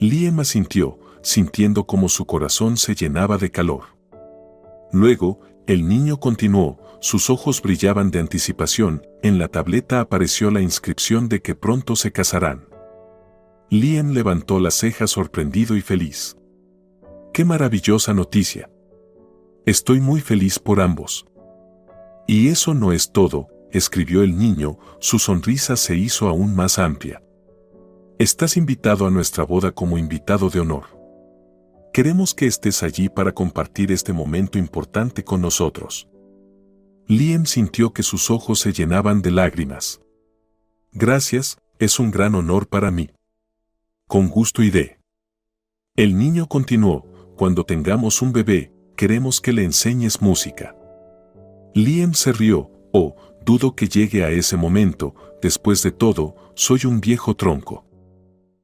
Liam asintió, sintiendo como su corazón se llenaba de calor. Luego, el niño continuó, sus ojos brillaban de anticipación, en la tableta apareció la inscripción de que pronto se casarán. Liam levantó las cejas sorprendido y feliz. ¡Qué maravillosa noticia! Estoy muy feliz por ambos. Y eso no es todo, escribió el niño, su sonrisa se hizo aún más amplia. Estás invitado a nuestra boda como invitado de honor. Queremos que estés allí para compartir este momento importante con nosotros. Liam sintió que sus ojos se llenaban de lágrimas. Gracias, es un gran honor para mí. Con gusto iré. El niño continuó: cuando tengamos un bebé, queremos que le enseñes música. Liam se rió: oh, dudo que llegue a ese momento, después de todo, soy un viejo tronco.